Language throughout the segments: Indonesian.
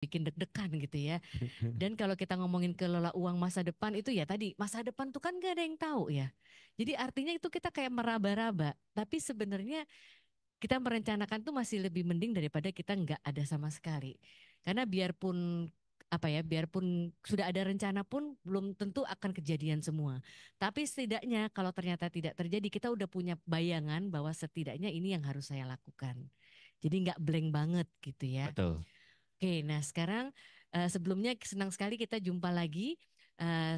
bikin deg-degan gitu ya. Dan kalau kita ngomongin kelola uang masa depan itu ya tadi masa depan tuh kan gak ada yang tahu ya. Jadi artinya itu kita kayak meraba-raba. Tapi sebenarnya kita merencanakan tuh masih lebih mending daripada kita nggak ada sama sekali. Karena biarpun apa ya, biarpun sudah ada rencana pun belum tentu akan kejadian semua. Tapi setidaknya kalau ternyata tidak terjadi, kita udah punya bayangan bahwa setidaknya ini yang harus saya lakukan. Jadi nggak blank banget gitu ya. Betul. Oke, nah sekarang sebelumnya senang sekali kita jumpa lagi.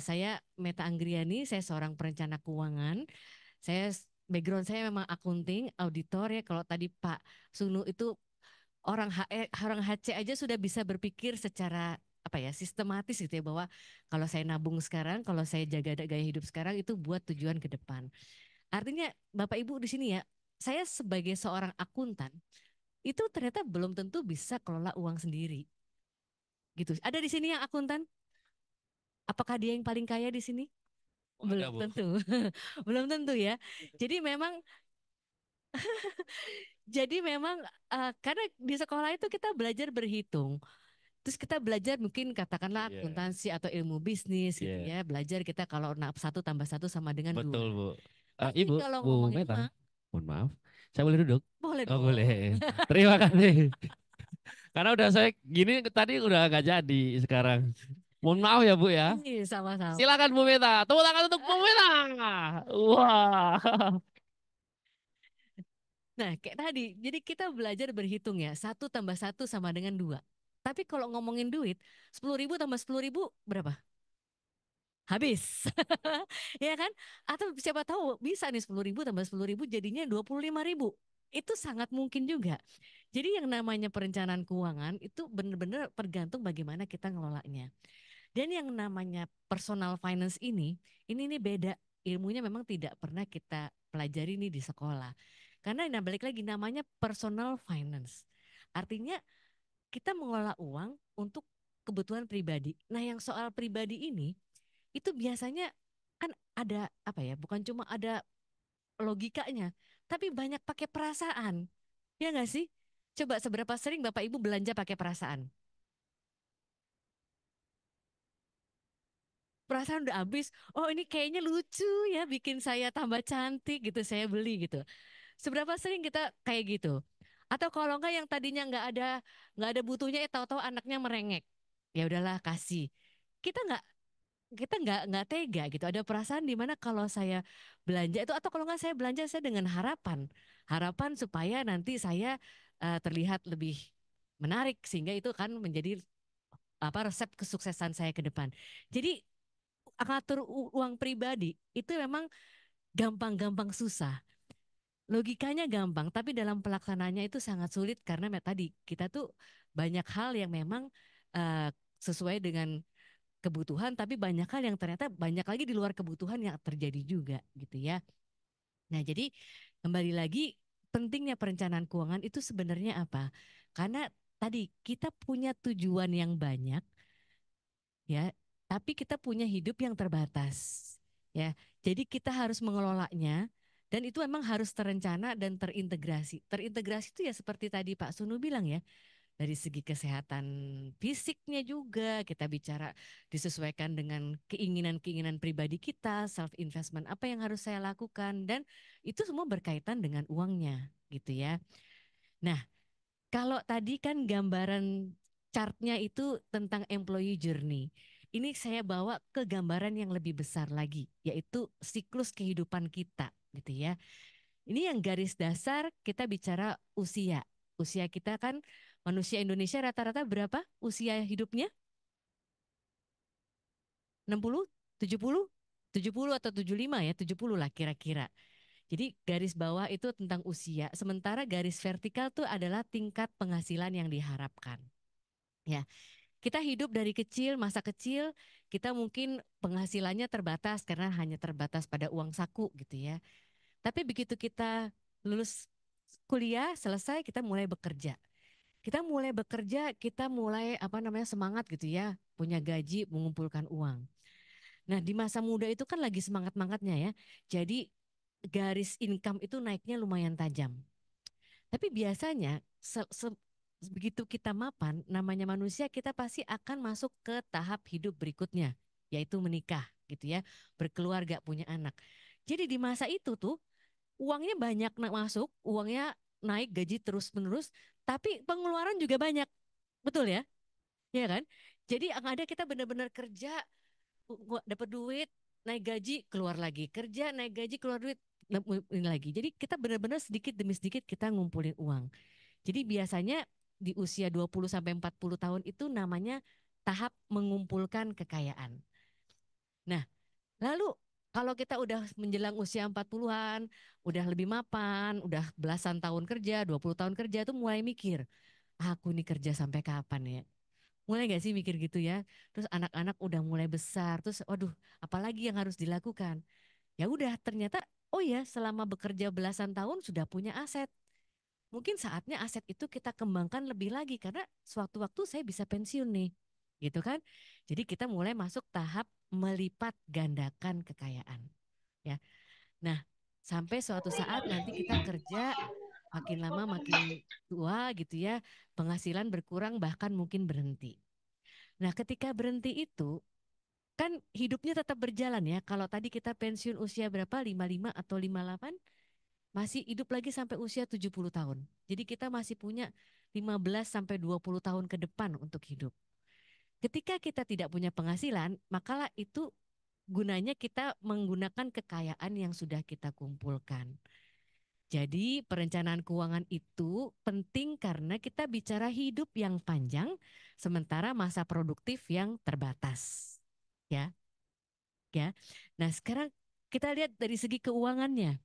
Saya Meta Anggriani, saya seorang perencana keuangan. Background saya memang akunting, auditor ya. Kalau tadi Pak Sunu itu orang HC aja sudah bisa berpikir secara apa ya sistematis gitu ya bahwa kalau saya nabung sekarang, kalau saya jaga gaya hidup sekarang itu buat tujuan ke depan. Artinya Bapak Ibu di sini ya, saya sebagai seorang akuntan itu ternyata belum tentu bisa kelola uang sendiri gitu. Ada di sini yang akuntan? Apakah dia yang paling kaya di sini? Oh, Belum ada Bu. tentu. Belum tentu ya. Jadi memang karena di sekolah itu kita belajar berhitung. Terus kita belajar mungkin katakanlah Iya, akuntansi atau ilmu bisnis gitu iya. ya. Belajar kita kalau satu tambah satu sama dengan Betul, dua. Bu. Tapi Ibu, kalau Bu ngomongin Meta, uang, mohon maaf. Saya boleh duduk? boleh Oh, boleh. dong. Terima kasih. Karena udah saya gini tadi udah nggak jadi sekarang. Mohon maaf ya, Bu ya. Ini sama-sama. Silakan Bu Meta. Tepuk tangan untuk Bu Meta. Wah. Nah, kayak tadi, jadi kita belajar berhitung ya, satu tambah satu sama dengan dua. Tapi kalau ngomongin duit, 10.000 tambah 10.000 berapa? Habis. Ya kan? Atau siapa tahu bisa nih 10.000 tambah 10.000 jadinya 25.000. Itu sangat mungkin juga. Jadi yang namanya perencanaan keuangan itu benar-benar tergantung bagaimana kita ngelolanya. Dan yang namanya personal finance ini nih beda. Ilmunya memang tidak pernah kita pelajari nih di sekolah. Karena nah balik lagi namanya personal finance. Artinya kita mengelola uang untuk kebutuhan pribadi. Nah yang soal pribadi ini itu biasanya kan ada apa ya, bukan cuma ada logikanya, tapi banyak pakai perasaan. Ya nggak sih? Coba seberapa sering Bapak Ibu belanja pakai perasaan? Perasaan udah habis, oh ini kayaknya lucu ya bikin saya tambah cantik gitu, saya beli gitu. Seberapa sering kita kayak gitu? Atau kalau enggak yang tadinya nggak ada butuhnya, tahu-tahu anaknya merengek. Ya udahlah kasih. Kita nggak tega gitu. Ada perasaan di mana kalau saya belanja itu atau kalau nggak saya belanja saya dengan harapan supaya nanti saya terlihat lebih menarik sehingga itu kan menjadi apa resep kesuksesan saya ke depan. Jadi ngatur uang pribadi itu memang gampang-gampang susah. Logikanya gampang, tapi dalam pelaksanaannya itu sangat sulit karena tadi kita tuh banyak hal yang memang eh, sesuai dengan kebutuhan, tapi banyak hal yang ternyata banyak lagi di luar kebutuhan yang terjadi juga gitu ya. Nah, jadi kembali lagi pentingnya perencanaan keuangan itu sebenarnya apa? Karena tadi kita punya tujuan yang banyak ya, tapi kita punya hidup yang terbatas ya. Jadi kita harus mengelolanya dan itu memang harus terencana dan terintegrasi. Terintegrasi itu ya seperti tadi Pak Sunu bilang ya, dari segi kesehatan fisiknya juga kita bicara disesuaikan dengan keinginan-keinginan pribadi kita, self investment apa yang harus saya lakukan dan itu semua berkaitan dengan uangnya gitu ya. Nah, kalau tadi kan gambaran chartnya itu tentang employee journey. Ini saya bawa ke gambaran yang lebih besar lagi, yaitu siklus kehidupan kita gitu ya. Ini yang garis dasar kita bicara usia. Usia kita kan manusia Indonesia rata-rata berapa usia hidupnya? 60, 70, 70 atau 75 ya, 70 lah kira-kira. Jadi garis bawah itu tentang usia, sementara garis vertikal itu adalah tingkat penghasilan yang diharapkan. Ya, kita hidup dari kecil, masa kecil, kita mungkin penghasilannya terbatas karena hanya terbatas pada uang saku gitu ya. Tapi begitu kita lulus kuliah, selesai, kita mulai bekerja. Kita mulai bekerja, kita mulai apa namanya semangat gitu ya, punya gaji, mengumpulkan uang. Nah, di masa muda itu kan lagi semangat-mangatnya ya. Jadi garis income itu naiknya lumayan tajam. Tapi biasanya begitu kita mapan, namanya manusia, kita pasti akan masuk ke tahap hidup berikutnya, yaitu menikah, gitu ya, berkeluarga, punya anak. Jadi di masa itu tuh uangnya banyak masuk, uangnya naik gaji terus-menerus, tapi pengeluaran juga banyak, betul ya? Ya kan? Jadi yang ada kita benar-benar kerja, dapat duit, naik gaji, keluar lagi, kerja, naik gaji, keluar duit, ini lagi. Jadi kita benar-benar sedikit demi sedikit kita ngumpulin uang. Jadi biasanya di usia 20 sampai 40 tahun itu namanya tahap mengumpulkan kekayaan. Nah, lalu kalau kita udah menjelang usia 40-an, udah lebih mapan, udah belasan tahun kerja, 20 tahun kerja tuh mulai mikir, aku nih kerja sampai kapan ya? Mulai gak sih mikir gitu ya? Terus anak-anak udah mulai besar, terus waduh, apalagi yang harus dilakukan? Ya udah, ternyata oh ya, selama bekerja belasan tahun sudah punya aset. Mungkin saatnya aset itu kita kembangkan lebih lagi karena sewaktu-waktu saya bisa pensiun nih. Gitu kan? Jadi kita mulai masuk tahap melipat gandakan kekayaan, ya. Nah, sampai suatu saat nanti kita kerja makin lama makin tua gitu ya, penghasilan berkurang bahkan mungkin berhenti. Nah, ketika berhenti itu kan hidupnya tetap berjalan ya. Kalau tadi kita pensiun usia berapa? 55 atau 58, masih hidup lagi sampai usia 70 tahun. Jadi kita masih punya 15 sampai 20 tahun ke depan untuk hidup. Ketika kita tidak punya penghasilan, makalah itu gunanya kita menggunakan kekayaan yang sudah kita kumpulkan. Jadi perencanaan keuangan itu penting karena kita bicara hidup yang panjang sementara masa produktif yang terbatas. Ya, ya. Nah, sekarang kita lihat dari segi keuangannya.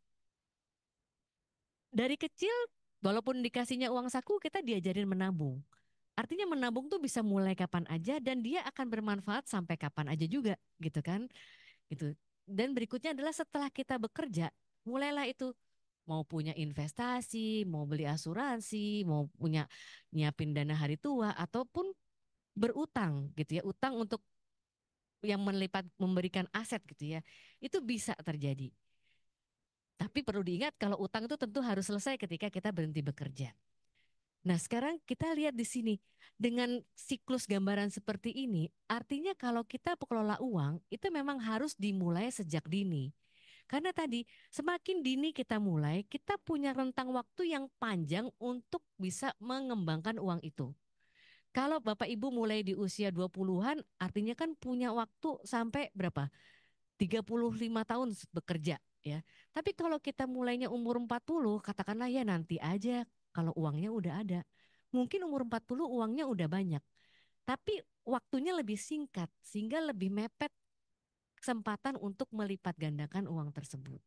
Dari kecil walaupun dikasihnya uang saku kita diajarin menabung. Artinya menabung tuh bisa mulai kapan aja dan dia akan bermanfaat sampai kapan aja juga, gitu kan? Gitu. Dan berikutnya adalah setelah kita bekerja, mulailah itu mau punya investasi, mau beli asuransi, mau punya nyiapin dana hari tua ataupun berutang gitu ya, utang untuk yang melipat memberikan aset gitu ya. Itu bisa terjadi. Tapi perlu diingat kalau utang itu tentu harus selesai ketika kita berhenti bekerja. Nah, sekarang kita lihat di sini dengan siklus gambaran seperti ini, artinya kalau kita pengelola uang itu memang harus dimulai sejak dini. Karena tadi semakin dini kita mulai, kita punya rentang waktu yang panjang untuk bisa mengembangkan uang itu. Kalau Bapak Ibu mulai di usia 20-an, artinya kan punya waktu sampai berapa? 35 tahun bekerja ya. Tapi kalau kita mulainya umur 40, katakanlah ya nanti aja kalau uangnya udah ada. Mungkin umur 40 uangnya udah banyak, tapi waktunya lebih singkat sehingga lebih mepet kesempatan untuk melipat gandakan uang tersebut.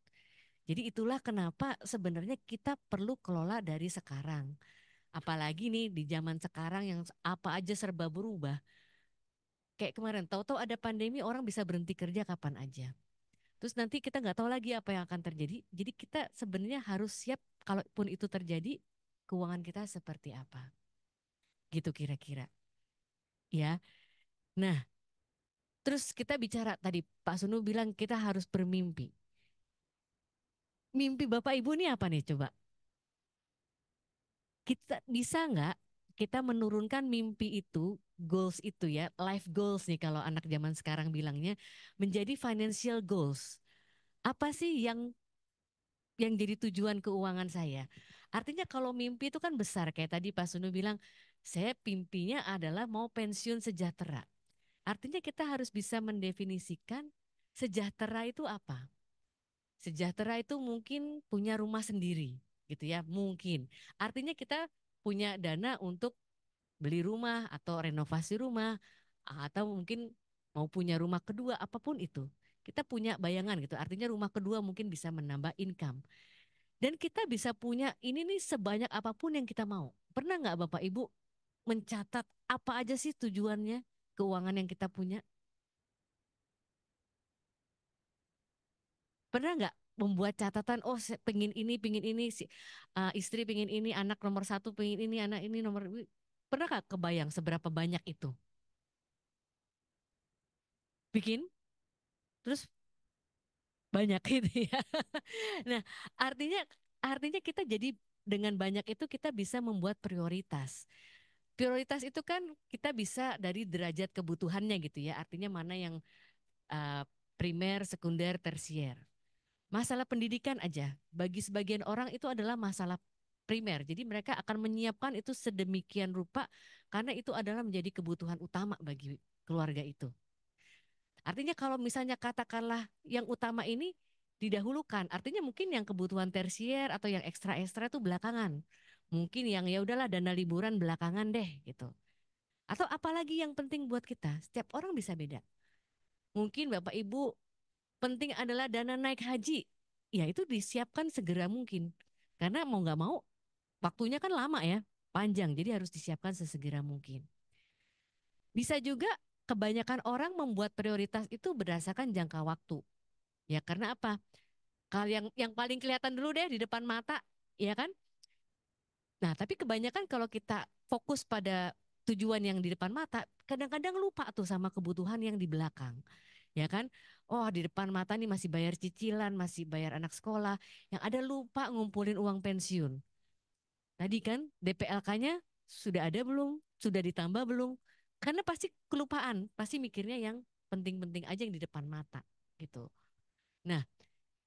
Jadi itulah kenapa sebenarnya kita perlu kelola dari sekarang. Apalagi nih di zaman sekarang yang apa aja serba berubah. Kayak kemarin, tahu-tahu ada pandemi orang bisa berhenti kerja kapan aja. Terus nanti kita nggak tahu lagi apa yang akan terjadi. Jadi kita sebenarnya harus siap kalaupun itu terjadi, keuangan kita seperti apa. Gitu kira-kira. Ya. Nah, terus kita bicara tadi Pak Sunu bilang kita harus bermimpi. Mimpi Bapak Ibu ini apa nih coba? Kita bisa nggak kita menurunkan mimpi itu, goals itu ya, life goals nih kalau anak zaman sekarang bilangnya, menjadi financial goals. Apa sih yang jadi tujuan keuangan saya? Artinya kalau mimpi itu kan besar, kayak tadi Pak Sunu bilang, saya mimpinya adalah mau pensiun sejahtera. Artinya kita harus bisa mendefinisikan sejahtera itu apa. Sejahtera itu mungkin punya rumah sendiri, gitu ya, mungkin. Artinya kita punya dana untuk beli rumah atau renovasi rumah, atau mungkin mau punya rumah kedua, apapun itu. Kita punya bayangan gitu, artinya rumah kedua mungkin bisa menambah income. Dan kita bisa punya ini nih sebanyak apapun yang kita mau. Pernah nggak Bapak Ibu mencatat apa aja sih tujuannya keuangan yang kita punya? Pernah nggak membuat catatan, oh pengin ini, si, istri pengin ini, anak nomor satu pengin ini, anak ini nomor... Pernah nggak kebayang seberapa banyak itu? Bikin, terus banyak gitu ya. Nah, artinya artinya kita jadi dengan banyak itu kita bisa membuat prioritas. prioritas itu kan kita bisa dari derajat kebutuhannya gitu ya. Artinya mana yang eh, primer, sekunder, tersier. Masalah pendidikan aja, bagi sebagian orang itu adalah masalah primer. Jadi mereka akan menyiapkan itu sedemikian rupa karena itu adalah menjadi kebutuhan utama bagi keluarga itu. Artinya kalau misalnya katakanlah yang utama ini didahulukan, artinya mungkin yang kebutuhan tersier atau yang ekstra-ekstra itu belakangan. Mungkin yang ya udahlah dana liburan belakangan deh gitu. Atau apalagi yang penting buat kita, setiap orang bisa beda. Mungkin Bapak Ibu penting adalah dana naik haji. Ya itu disiapkan segera mungkin. Karena mau nggak mau waktunya kan lama ya, panjang. Jadi harus disiapkan sesegera mungkin. Bisa juga kebanyakan orang membuat prioritas itu berdasarkan jangka waktu. Ya karena apa? Kalau yang paling kelihatan dulu deh di depan mata, ya kan? Nah, tapi kebanyakan kalau kita fokus pada tujuan yang di depan mata, kadang-kadang lupa tuh sama kebutuhan yang di belakang. Ya kan? Oh, di depan mata nih masih bayar cicilan, masih bayar anak sekolah, yang ada lupa ngumpulin uang pensiun. Tadi kan DPLK-nya sudah ada belum? Sudah ditambah belum? Karena pasti kelupaan, pasti mikirnya yang penting-penting aja yang di depan mata gitu. Nah,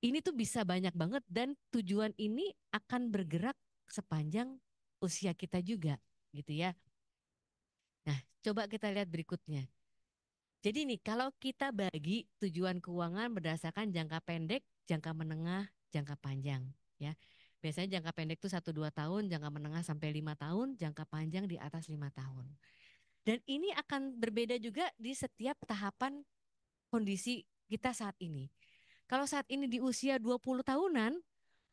ini tuh bisa banyak banget dan tujuan ini akan bergerak sepanjang usia kita juga gitu ya. Nah, coba kita lihat berikutnya. Jadi nih, kalau kita bagi tujuan keuangan berdasarkan jangka pendek, jangka menengah, jangka panjang, ya. Biasanya jangka pendek itu 1-2 tahun, jangka menengah sampai 5 tahun, jangka panjang di atas 5 tahun. Dan ini akan berbeda juga di setiap tahapan kondisi kita saat ini. Kalau saat ini di usia 20 tahunan,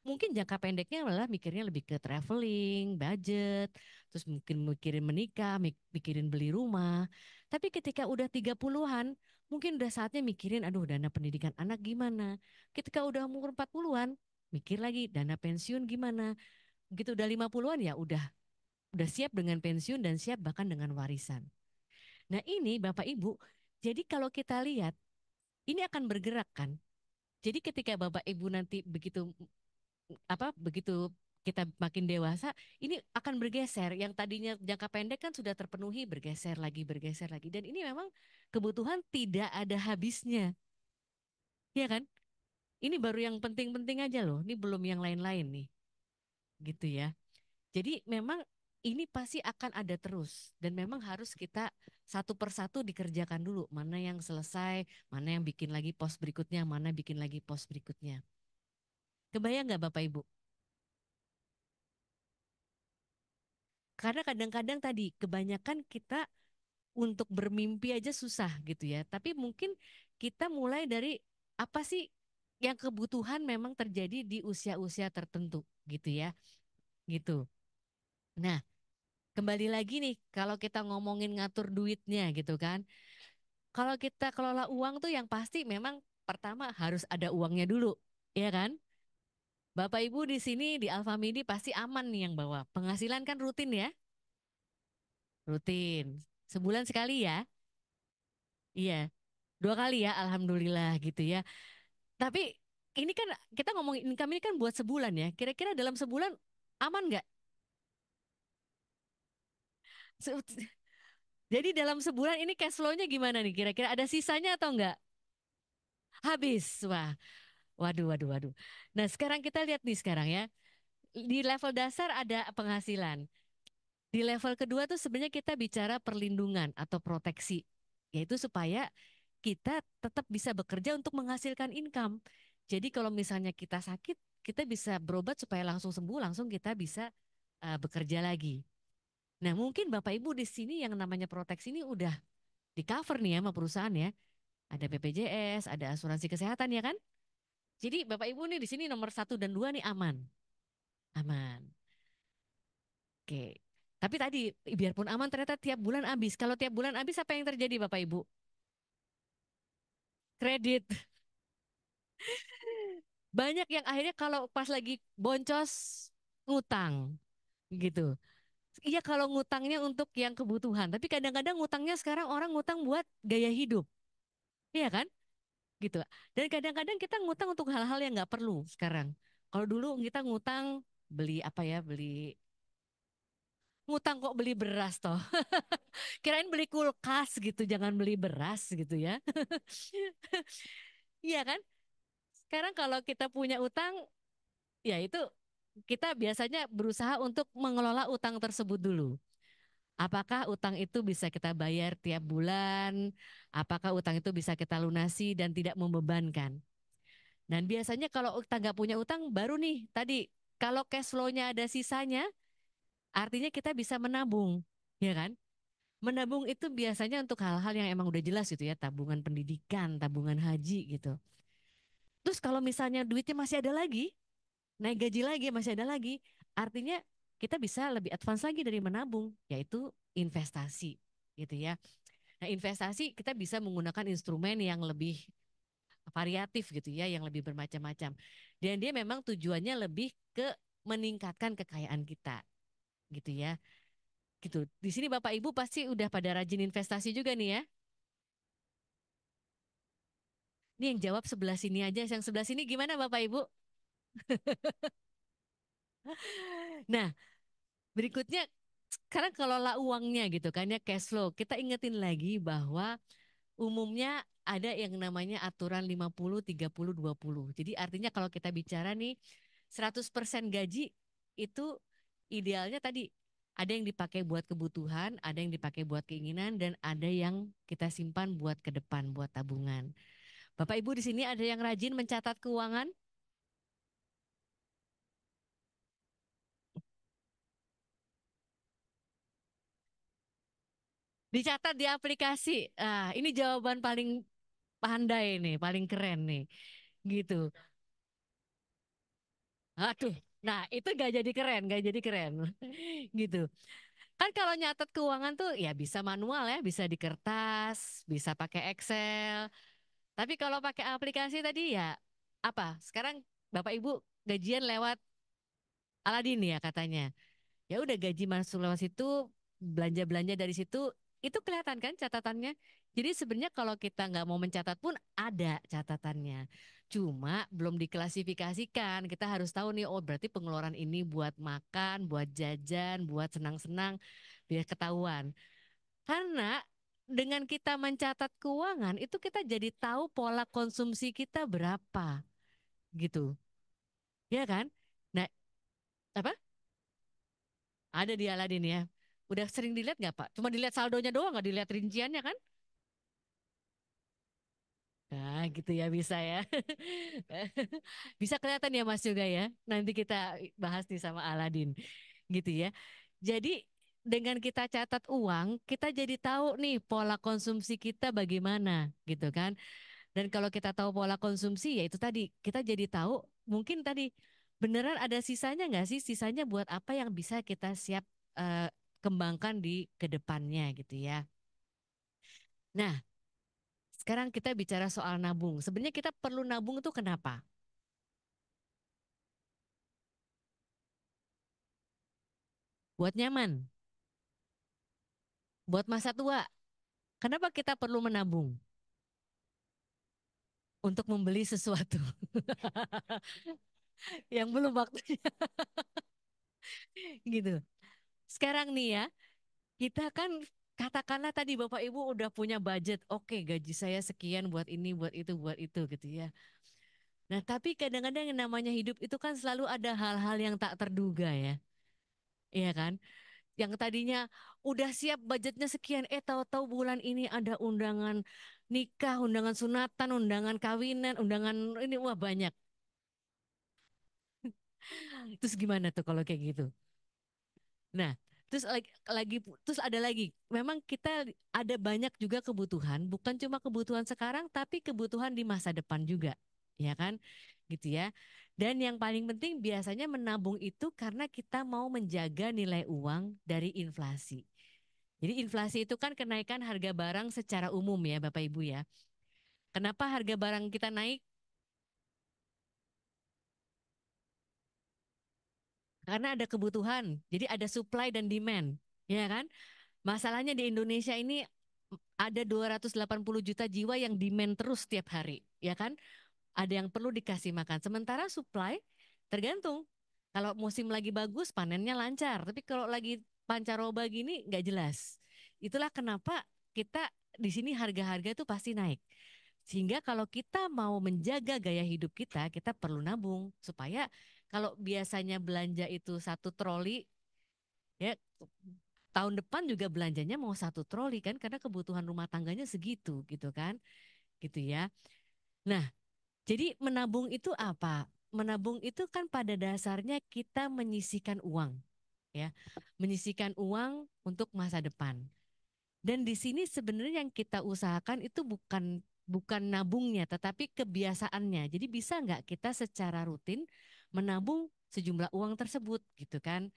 mungkin jangka pendeknya malah mikirnya lebih ke traveling, budget, terus mungkin mikirin menikah, mikirin beli rumah. Tapi ketika udah 30-an, mungkin udah saatnya mikirin, aduh dana pendidikan anak gimana. Ketika udah umur 40-an, mikir lagi dana pensiun gimana. Begitu udah 50-an ya udah siap dengan pensiun dan siap bahkan dengan warisan. Nah ini Bapak Ibu, jadi kalau kita lihat, ini akan bergerak kan. Jadi ketika Bapak Ibu nanti begitu kita makin dewasa, ini akan bergeser. Yang tadinya jangka pendek kan sudah terpenuhi, bergeser lagi. Dan ini memang kebutuhan tidak ada habisnya, ya kan? Ini baru yang penting-penting aja loh. Ini belum yang lain-lain nih, gitu ya. Jadi memang ini pasti akan ada terus dan memang harus kita satu persatu dikerjakan dulu. Mana yang selesai, mana yang bikin lagi pos berikutnya, mana bikin lagi pos berikutnya. Kebayang nggak Bapak Ibu? Karena kadang-kadang tadi kebanyakan kita untuk bermimpi aja susah gitu ya. Tapi mungkin kita mulai dari apa sih yang kebutuhan memang terjadi di usia-usia tertentu gitu ya. Gitu. Nah, kembali lagi nih kalau kita ngomongin ngatur duitnya gitu kan. Kalau kita kelola uang tuh yang pasti memang pertama harus ada uangnya dulu, ya kan? Bapak Ibu di sini di Alfamidi pasti aman nih yang bawa. Penghasilan kan rutin ya? Rutin. Sebulan sekali ya? Iya. 2 kali ya, alhamdulillah gitu ya. Tapi ini kan kita ngomongin income ini kan buat sebulan ya. Kira-kira dalam sebulan aman nggak? Se- Jadi dalam sebulan ini cash flow-nya gimana nih? Kira-kira ada sisanya atau enggak? Habis. Wah, waduh, waduh, waduh. Nah, sekarang kita lihat nih sekarang ya. Di level dasar ada penghasilan. Di level kedua tuh sebenarnya kita bicara perlindungan atau proteksi. Yaitu supaya kita tetap bisa bekerja untuk menghasilkan income. Jadi kalau misalnya kita sakit, kita bisa berobat supaya langsung sembuh, langsung kita bisa bekerja lagi. Nah, mungkin Bapak Ibu di sini yang namanya proteksi ini udah di cover nih ya sama perusahaan ya. Ada BPJS, ada asuransi kesehatan ya kan? Jadi Bapak Ibu nih di sini nomor 1 dan 2 nih aman. Aman. Oke. Tapi tadi biarpun aman ternyata tiap bulan habis. Kalau tiap bulan habis apa yang terjadi Bapak Ibu? Kredit. Banyak yang akhirnya kalau pas lagi boncos ngutang gitu. Iya kalau ngutangnya untuk yang kebutuhan, tapi kadang-kadang ngutangnya sekarang orang ngutang buat gaya hidup. Iya kan? Gitu. Dan kadang-kadang kita ngutang untuk hal-hal yang nggak perlu sekarang. Kalau dulu kita ngutang beli apa ya? Beli ngutang kok beli beras toh. Kirain beli kulkas gitu, jangan beli beras gitu ya. Iya kan? Sekarang kalau kita punya utang, ya itu kita biasanya berusaha untuk mengelola utang tersebut dulu. Apakah utang itu bisa kita bayar tiap bulan? Apakah utang itu bisa kita lunasi dan tidak membebankan? Dan biasanya kalau kita nggak punya utang, baru nih tadi kalau cash flow-nya ada sisanya, artinya kita bisa menabung, ya kan? Menabung itu biasanya untuk hal-hal yang emang udah jelas gitu ya, tabungan pendidikan, tabungan haji gitu. Terus kalau misalnya duitnya masih ada lagi, naik gaji lagi, masih ada lagi, artinya kita bisa lebih advance lagi dari menabung, yaitu investasi gitu ya. Nah, investasi kita bisa menggunakan instrumen yang lebih variatif gitu ya, yang lebih bermacam-macam. Dan dia memang tujuannya lebih ke meningkatkan kekayaan kita gitu ya. Gitu. Di sini Bapak Ibu pasti udah pada rajin investasi juga nih ya. Ini yang jawab sebelah sini aja, yang sebelah sini gimana Bapak Ibu? Nah, berikutnya sekarang kelola uangnya gitu kan ya, cash flow. Kita ingetin lagi bahwa umumnya ada yang namanya aturan 50-30-20. Jadi artinya kalau kita bicara nih 100% gaji itu idealnya tadi ada yang dipakai buat kebutuhan, ada yang dipakai buat keinginan, dan ada yang kita simpan buat ke depan, buat tabungan. Bapak Ibu di sini ada yang rajin mencatat keuangan? Dicatat di aplikasi. Ah, ini jawaban paling pandai nih, paling keren nih. Gitu. Aduh, nah itu gak jadi keren, gak jadi keren. Gitu. Kan kalau nyatet keuangan tuh ya bisa manual ya, bisa di kertas, bisa pakai Excel. Tapi kalau pakai aplikasi tadi ya apa? Sekarang Bapak Ibu gajian lewat Aladin ya katanya. Ya udah gaji masuk lewat situ, belanja-belanja dari situ, itu kelihatan kan catatannya. Jadi sebenarnya kalau kita nggak mau mencatat pun ada catatannya. Cuma belum diklasifikasikan. Kita harus tahu nih, oh berarti pengeluaran ini buat makan, buat jajan, buat senang-senang, biar ketahuan. Karena dengan kita mencatat keuangan, itu kita jadi tahu pola konsumsi kita berapa gitu. Ya kan? Nah, apa? Ada di Aladin ya. Udah sering dilihat nggak Pak? Cuma dilihat saldonya doang, nggak dilihat rinciannya kan? Nah, gitu ya bisa ya. Bisa kelihatan ya Mas juga ya. Nanti kita bahas nih sama Aladin, gitu ya. Jadi dengan kita catat uang, kita jadi tahu nih pola konsumsi kita bagaimana, gitu kan. Dan kalau kita tahu pola konsumsi, ya itu tadi kita jadi tahu mungkin tadi beneran ada sisanya nggak sih? Sisanya buat apa yang bisa kita siap eh, kembangkan di kedepannya gitu ya. Nah, sekarang kita bicara soal nabung. Sebenarnya kita perlu nabung itu kenapa? Buat nyaman, buat masa tua. Kenapa kita perlu menabung? Untuk membeli sesuatu yang belum waktunya gitu. Sekarang nih ya, kita kan katakanlah tadi Bapak Ibu udah punya budget, oke gaji saya sekian buat ini, buat itu gitu ya. Nah, tapi kadang-kadang yang namanya hidup itu kan selalu ada hal-hal yang tak terduga ya. Iya kan? Yang tadinya udah siap budgetnya sekian, tahu-tahu bulan ini ada undangan nikah, undangan sunatan, undangan kawinan, undangan ini wah banyak. Terus gimana tuh kalau kayak gitu? Nah, terus ada lagi. Memang kita ada banyak juga kebutuhan, bukan cuma kebutuhan sekarang, tapi kebutuhan di masa depan juga, ya kan? Gitu ya. Dan yang paling penting biasanya menabung itu karena kita mau menjaga nilai uang dari inflasi. Jadi inflasi itu kan kenaikan harga barang secara umum ya, Bapak Ibu ya. Kenapa harga barang kita naik? Karena ada kebutuhan. Jadi ada supply dan demand, ya kan? Masalahnya di Indonesia ini ada 280 juta jiwa yang demand terus setiap hari, ya kan? Ada yang perlu dikasih makan. Sementara supply tergantung. Kalau musim lagi bagus, panennya lancar. Tapi kalau lagi pancaroba gini nggak jelas. Itulah kenapa kita di sini harga-harga itu pasti naik. Sehingga kalau kita mau menjaga gaya hidup kita perlu nabung supaya kalau biasanya belanja itu satu troli, ya tahun depan juga belanjanya mau satu troli kan karena kebutuhan rumah tangganya segitu gitu kan, gitu ya. Nah, jadi menabung itu apa? Menabung itu kan pada dasarnya kita menyisihkan uang, ya, menyisihkan uang untuk masa depan. Dan di sini sebenarnya yang kita usahakan itu bukan nabungnya, tetapi kebiasaannya. Jadi bisa nggak kita secara rutin menabung sejumlah uang tersebut, gitu kan?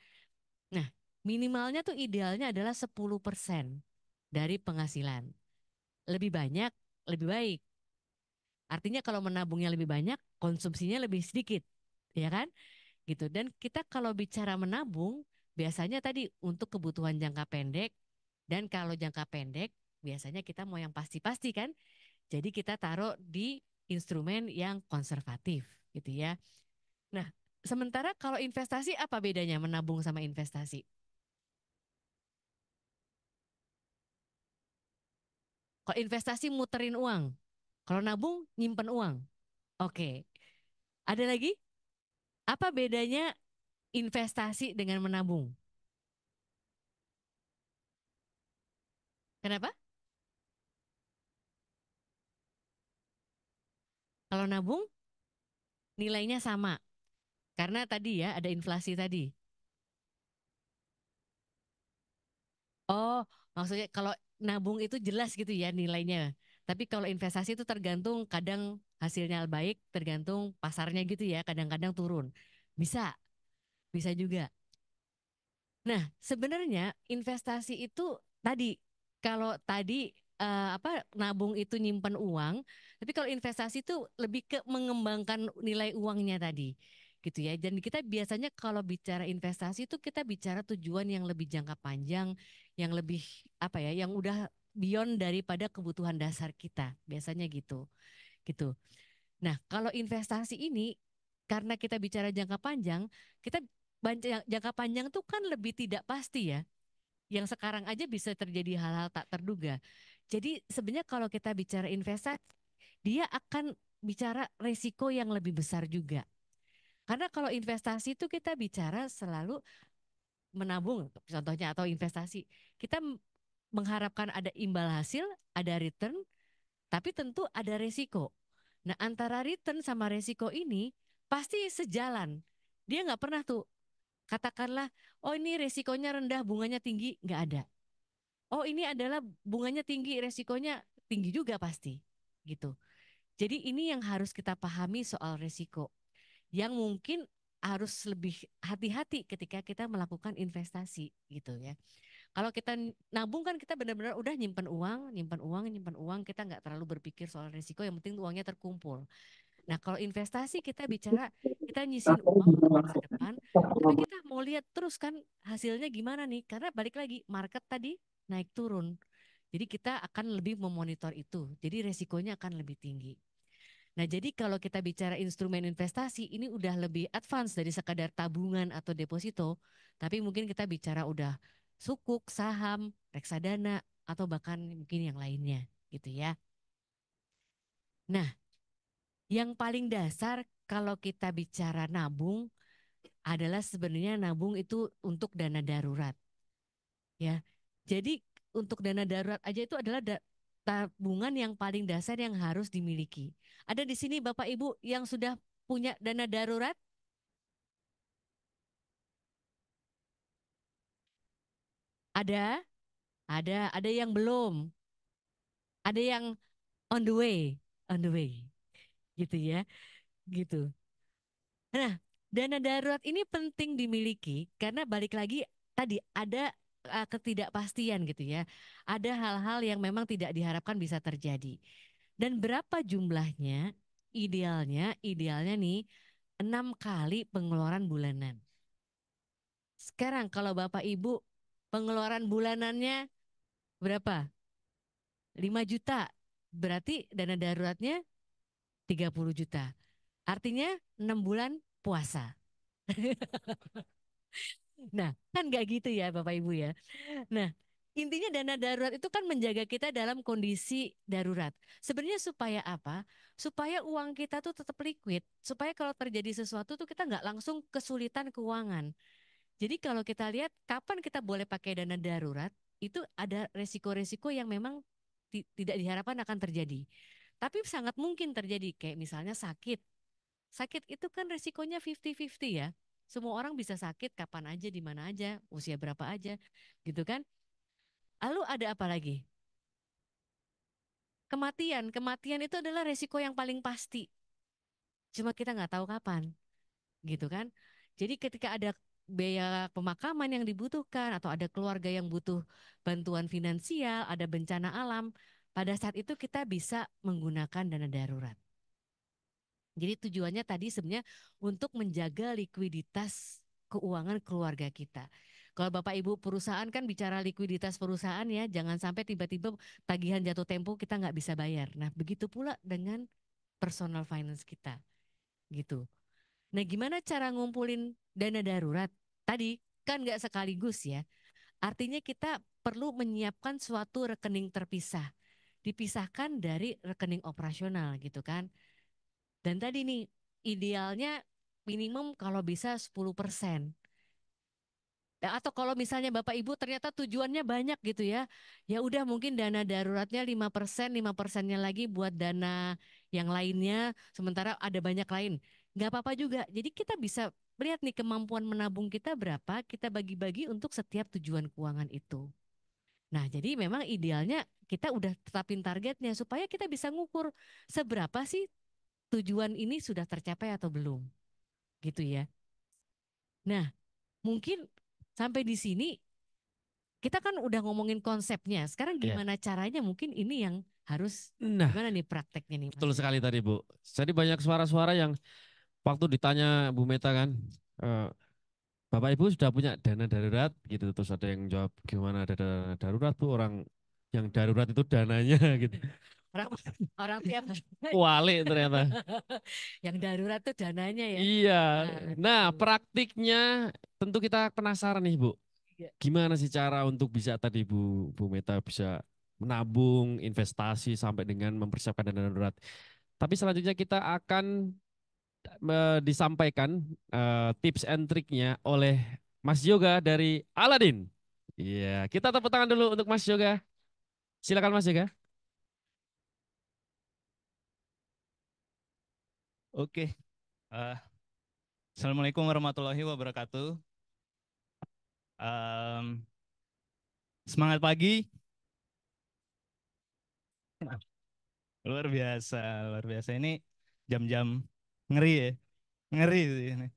Nah, minimalnya tuh idealnya adalah 10% dari penghasilan. Lebih banyak, lebih baik. Artinya kalau menabungnya lebih banyak, konsumsinya lebih sedikit, ya kan? Gitu. Dan kita kalau bicara menabung, biasanya tadi untuk kebutuhan jangka pendek, dan kalau jangka pendek, biasanya kita mau yang pasti-pasti kan? Jadi kita taruh di instrumen yang konservatif, gitu ya. Nah, sementara kalau investasi apa bedanya menabung sama investasi? Kalau investasi muterin uang, kalau nabung nyimpen uang. Oke. Ada lagi? Apa bedanya investasi dengan menabung? Kenapa? Kalau nabung nilainya sama. Karena tadi ya ada inflasi tadi. Oh, maksudnya kalau nabung itu jelas gitu ya nilainya. Tapi kalau investasi itu tergantung kadang hasilnya baik, tergantung pasarnya gitu ya, kadang-kadang turun. Bisa, bisa juga. Nah, sebenarnya investasi itu tadi kalau tadi apa nabung itu nyimpen uang, tapi kalau investasi itu lebih ke mengembangkan nilai uangnya tadi. Gitu ya. Dan kita biasanya kalau bicara investasi itu kita bicara tujuan yang lebih jangka panjang, yang lebih apa ya, yang udah beyond daripada kebutuhan dasar kita. Biasanya gitu. Gitu. Nah, kalau investasi ini karena kita bicara jangka panjang, kita jangka panjang tuh kan lebih tidak pasti ya. Yang sekarang aja bisa terjadi hal-hal tak terduga. Jadi sebenarnya kalau kita bicara investasi, dia akan bicara resiko yang lebih besar juga. Karena kalau investasi itu kita bicara selalu menabung, contohnya atau investasi. Kita mengharapkan ada imbal hasil, ada return, tapi tentu ada resiko. Nah, antara return sama resiko ini pasti sejalan. Dia nggak pernah tuh katakanlah, oh ini resikonya rendah, bunganya tinggi, nggak ada. Oh ini adalah bunganya tinggi, resikonya tinggi juga pasti, gitu. Jadi ini yang harus kita pahami soal resiko, yang mungkin harus lebih hati-hati ketika kita melakukan investasi, gitu ya. Kalau kita nabung kan kita benar-benar udah nyimpen uang, nyimpen uang, nyimpen uang, kita nggak terlalu berpikir soal resiko, yang penting uangnya terkumpul. Nah, kalau investasi kita bicara kita nyisin uang untuk masa depan, tapi kita mau lihat terus kan hasilnya gimana nih? Karena balik lagi market tadi naik turun. Jadi kita akan lebih memonitor itu. Jadi resikonya akan lebih tinggi. Nah, jadi kalau kita bicara instrumen investasi ini udah lebih advance dari sekadar tabungan atau deposito, tapi mungkin kita bicara udah sukuk, saham, reksadana atau bahkan mungkin yang lainnya gitu ya. Nah, yang paling dasar kalau kita bicara nabung adalah sebenarnya nabung itu untuk dana darurat ya. Jadi untuk dana darurat aja itu adalah tabungan yang paling dasar yang harus dimiliki. Ada di sini Bapak Ibu yang sudah punya dana darurat? Ada, ada yang belum, ada yang on the way, on the way, gitu ya, gitu. Nah, dana darurat ini penting dimiliki karena balik lagi tadi ada ketidakpastian gitu ya. Ada hal-hal yang memang tidak diharapkan bisa terjadi. Dan berapa jumlahnya? Idealnya nih 6 kali pengeluaran bulanan. Sekarang kalau Bapak Ibu pengeluaran bulanannya berapa? 5 juta. Berarti dana daruratnya 30 juta. Artinya 6 bulan puasa. Nah, kan nggak gitu ya Bapak Ibu ya. Nah, intinya dana darurat itu kan menjaga kita dalam kondisi darurat. Sebenarnya supaya apa? Supaya uang kita tuh tetap liquid, supaya kalau terjadi sesuatu tuh kita nggak langsung kesulitan keuangan. Jadi kalau kita lihat kapan kita boleh pakai dana darurat, itu ada resiko-resiko yang memang tidak diharapkan akan terjadi. Tapi sangat mungkin terjadi, kayak misalnya sakit. Sakit itu kan resikonya 50-50 ya. Semua orang bisa sakit kapan aja, di mana aja, usia berapa aja, gitu kan. Lalu ada apa lagi? Kematian. Kematian itu adalah resiko yang paling pasti. Cuma kita nggak tahu kapan, gitu kan. Jadi ketika ada biaya pemakaman yang dibutuhkan atau ada keluarga yang butuh bantuan finansial, ada bencana alam, pada saat itu kita bisa menggunakan dana darurat. Jadi tujuannya tadi sebenarnya untuk menjaga likuiditas keuangan keluarga kita. Kalau Bapak Ibu perusahaan kan bicara likuiditas perusahaan ya, jangan sampai tiba-tiba tagihan jatuh tempo kita nggak bisa bayar. Nah, begitu pula dengan personal finance kita, gitu. Nah, gimana cara ngumpulin dana darurat? Tadi kan nggak sekaligus ya. Artinya kita perlu menyiapkan suatu rekening terpisah, dipisahkan dari rekening operasional gitu kan. Dan tadi nih, idealnya minimum kalau bisa 10%. Atau kalau misalnya Bapak Ibu ternyata tujuannya banyak gitu ya, ya udah mungkin dana daruratnya 5%, 5%-nya lagi buat dana yang lainnya, sementara ada banyak lain. Nggak apa-apa juga. Jadi kita bisa lihat nih kemampuan menabung kita berapa, kita bagi-bagi untuk setiap tujuan keuangan itu. Nah, jadi memang idealnya kita udah tetapin targetnya supaya kita bisa ngukur seberapa sih tujuan ini sudah tercapai atau belum, gitu ya. Nah, mungkin sampai di sini kita kan udah ngomongin konsepnya. Sekarang Ya. gimana caranya? Mungkin ini yang harus Nah, gimana nih prakteknya nih, betul Mas? sekali tadi Bu. Jadi banyak suara-suara yang waktu ditanya Bu Meta kan, eh, Bapak Ibu sudah punya dana darurat gitu. Terus ada yang jawab gimana ada dana darurat Bu, orang yang darurat itu dananya gitu. Orang orang tiap Kualik ternyata. yang darurat tuh dananya ya. Iya. Nah, Aduh. praktiknya tentu kita penasaran nih Bu. Iya. Gimana sih cara untuk bisa tadi Bu Meta bisa menabung, investasi sampai dengan mempersiapkan dana darurat. Tapi selanjutnya kita akan disampaikan tips and triknya oleh Mas Yoga dari Aladin. Iya, kita tepuk tangan dulu untuk Mas Yoga. Silakan Mas Yoga. Oke, eh, Assalamualaikum warahmatullahi wabarakatuh. Em, Semangat pagi, luar biasa, luar biasa. Ini jam-jam ngeri ya, ngeri sih ini.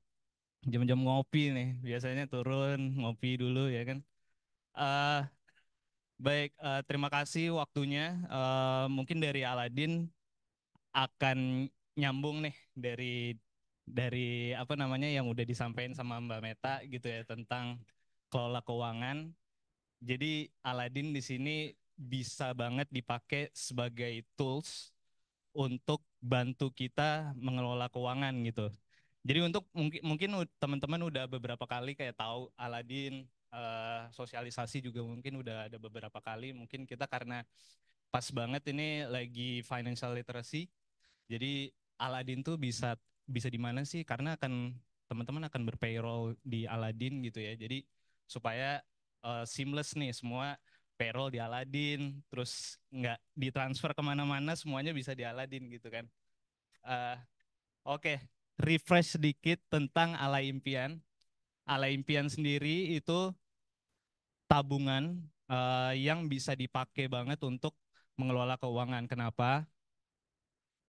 Jam-jam ngopi nih, biasanya turun ngopi dulu ya kan. Eh Baik, terima kasih waktunya. Mungkin dari Aladin akan nyambung nih dari apa namanya yang udah disampaikan sama Mbak Meta gitu ya tentang kelola keuangan. Jadi Aladin di sini bisa banget dipakai sebagai tools untuk bantu kita mengelola keuangan gitu. Jadi untuk mungkin teman-teman udah beberapa kali kayak tahu Aladin sosialisasi juga mungkin udah ada beberapa kali. Mungkin kita karena pas banget ini lagi financial literacy. Jadi Aladin tuh bisa bisa di mana sih? Karena teman-teman akan berpayroll di Aladin gitu ya. Jadi supaya seamless nih semua payroll di Aladin, terus nggak ditransfer kemana-mana, semuanya bisa di Aladin gitu kan. Eh, Oke, refresh sedikit tentang Ala Impian. Ala Impian sendiri itu tabungan yang bisa dipakai banget untuk mengelola keuangan. Kenapa?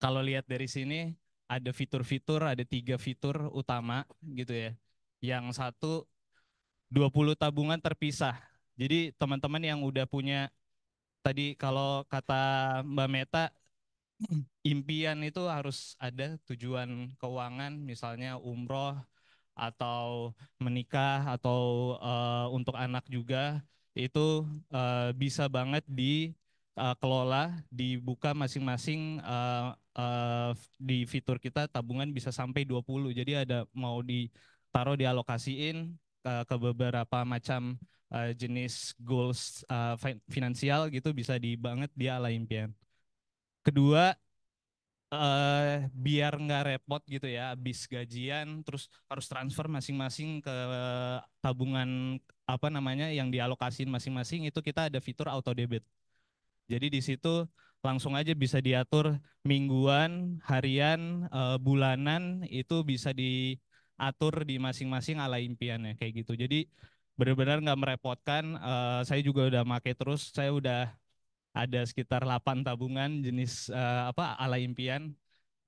Kalau lihat dari sini ada fitur-fitur, ada 3 fitur utama gitu ya. Yang satu 20 tabungan terpisah. Jadi teman-teman yang udah punya tadi kalau kata Mbak Meta impian itu harus ada tujuan keuangan misalnya umroh atau menikah atau untuk anak juga itu bisa banget dikelola, dibuka masing-masing di fitur kita tabungan bisa sampai 20. Jadi ada mau ditaruh dialokasiin ke beberapa macam jenis goals finansial gitu bisa banget di Ala Impian. Kedua, biar nggak repot gitu ya, habis gajian terus harus transfer masing-masing ke tabungan apa namanya yang dialokasin masing-masing, itu kita ada fitur auto debit. Jadi di situ langsung aja bisa diatur mingguan, harian, bulanan, itu bisa diatur di masing-masing Ala Impiannya kayak gitu. Jadi benar-benar nggak merepotkan. Saya juga udah make terus, saya udah ada sekitar 8 tabungan jenis apa Ala Impian.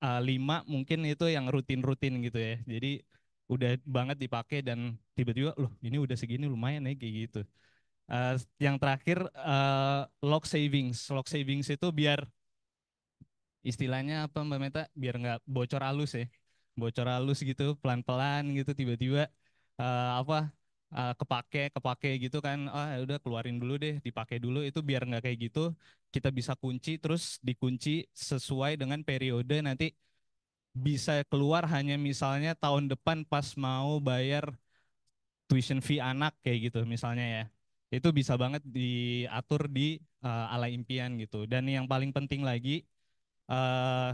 5 mungkin itu yang rutin-rutin gitu ya. Jadi udah banget dipakai dan tiba-tiba loh ini udah segini lumayan ya kayak gitu. Yang terakhir lock savings. Lock savings itu biar istilahnya apa Mbak Meta? Biar nggak bocor halus ya. Bocor halus gitu pelan-pelan gitu tiba-tiba apa kepake gitu kan. Ah ya udah keluarin dulu deh, dipakai dulu, itu biar nggak kayak gitu. Kita bisa kunci terus dikunci sesuai dengan periode nanti bisa keluar hanya misalnya tahun depan pas mau bayar tuition fee anak kayak gitu misalnya ya. Itu bisa banget diatur di Ala Impian gitu. Dan yang paling penting lagi eh,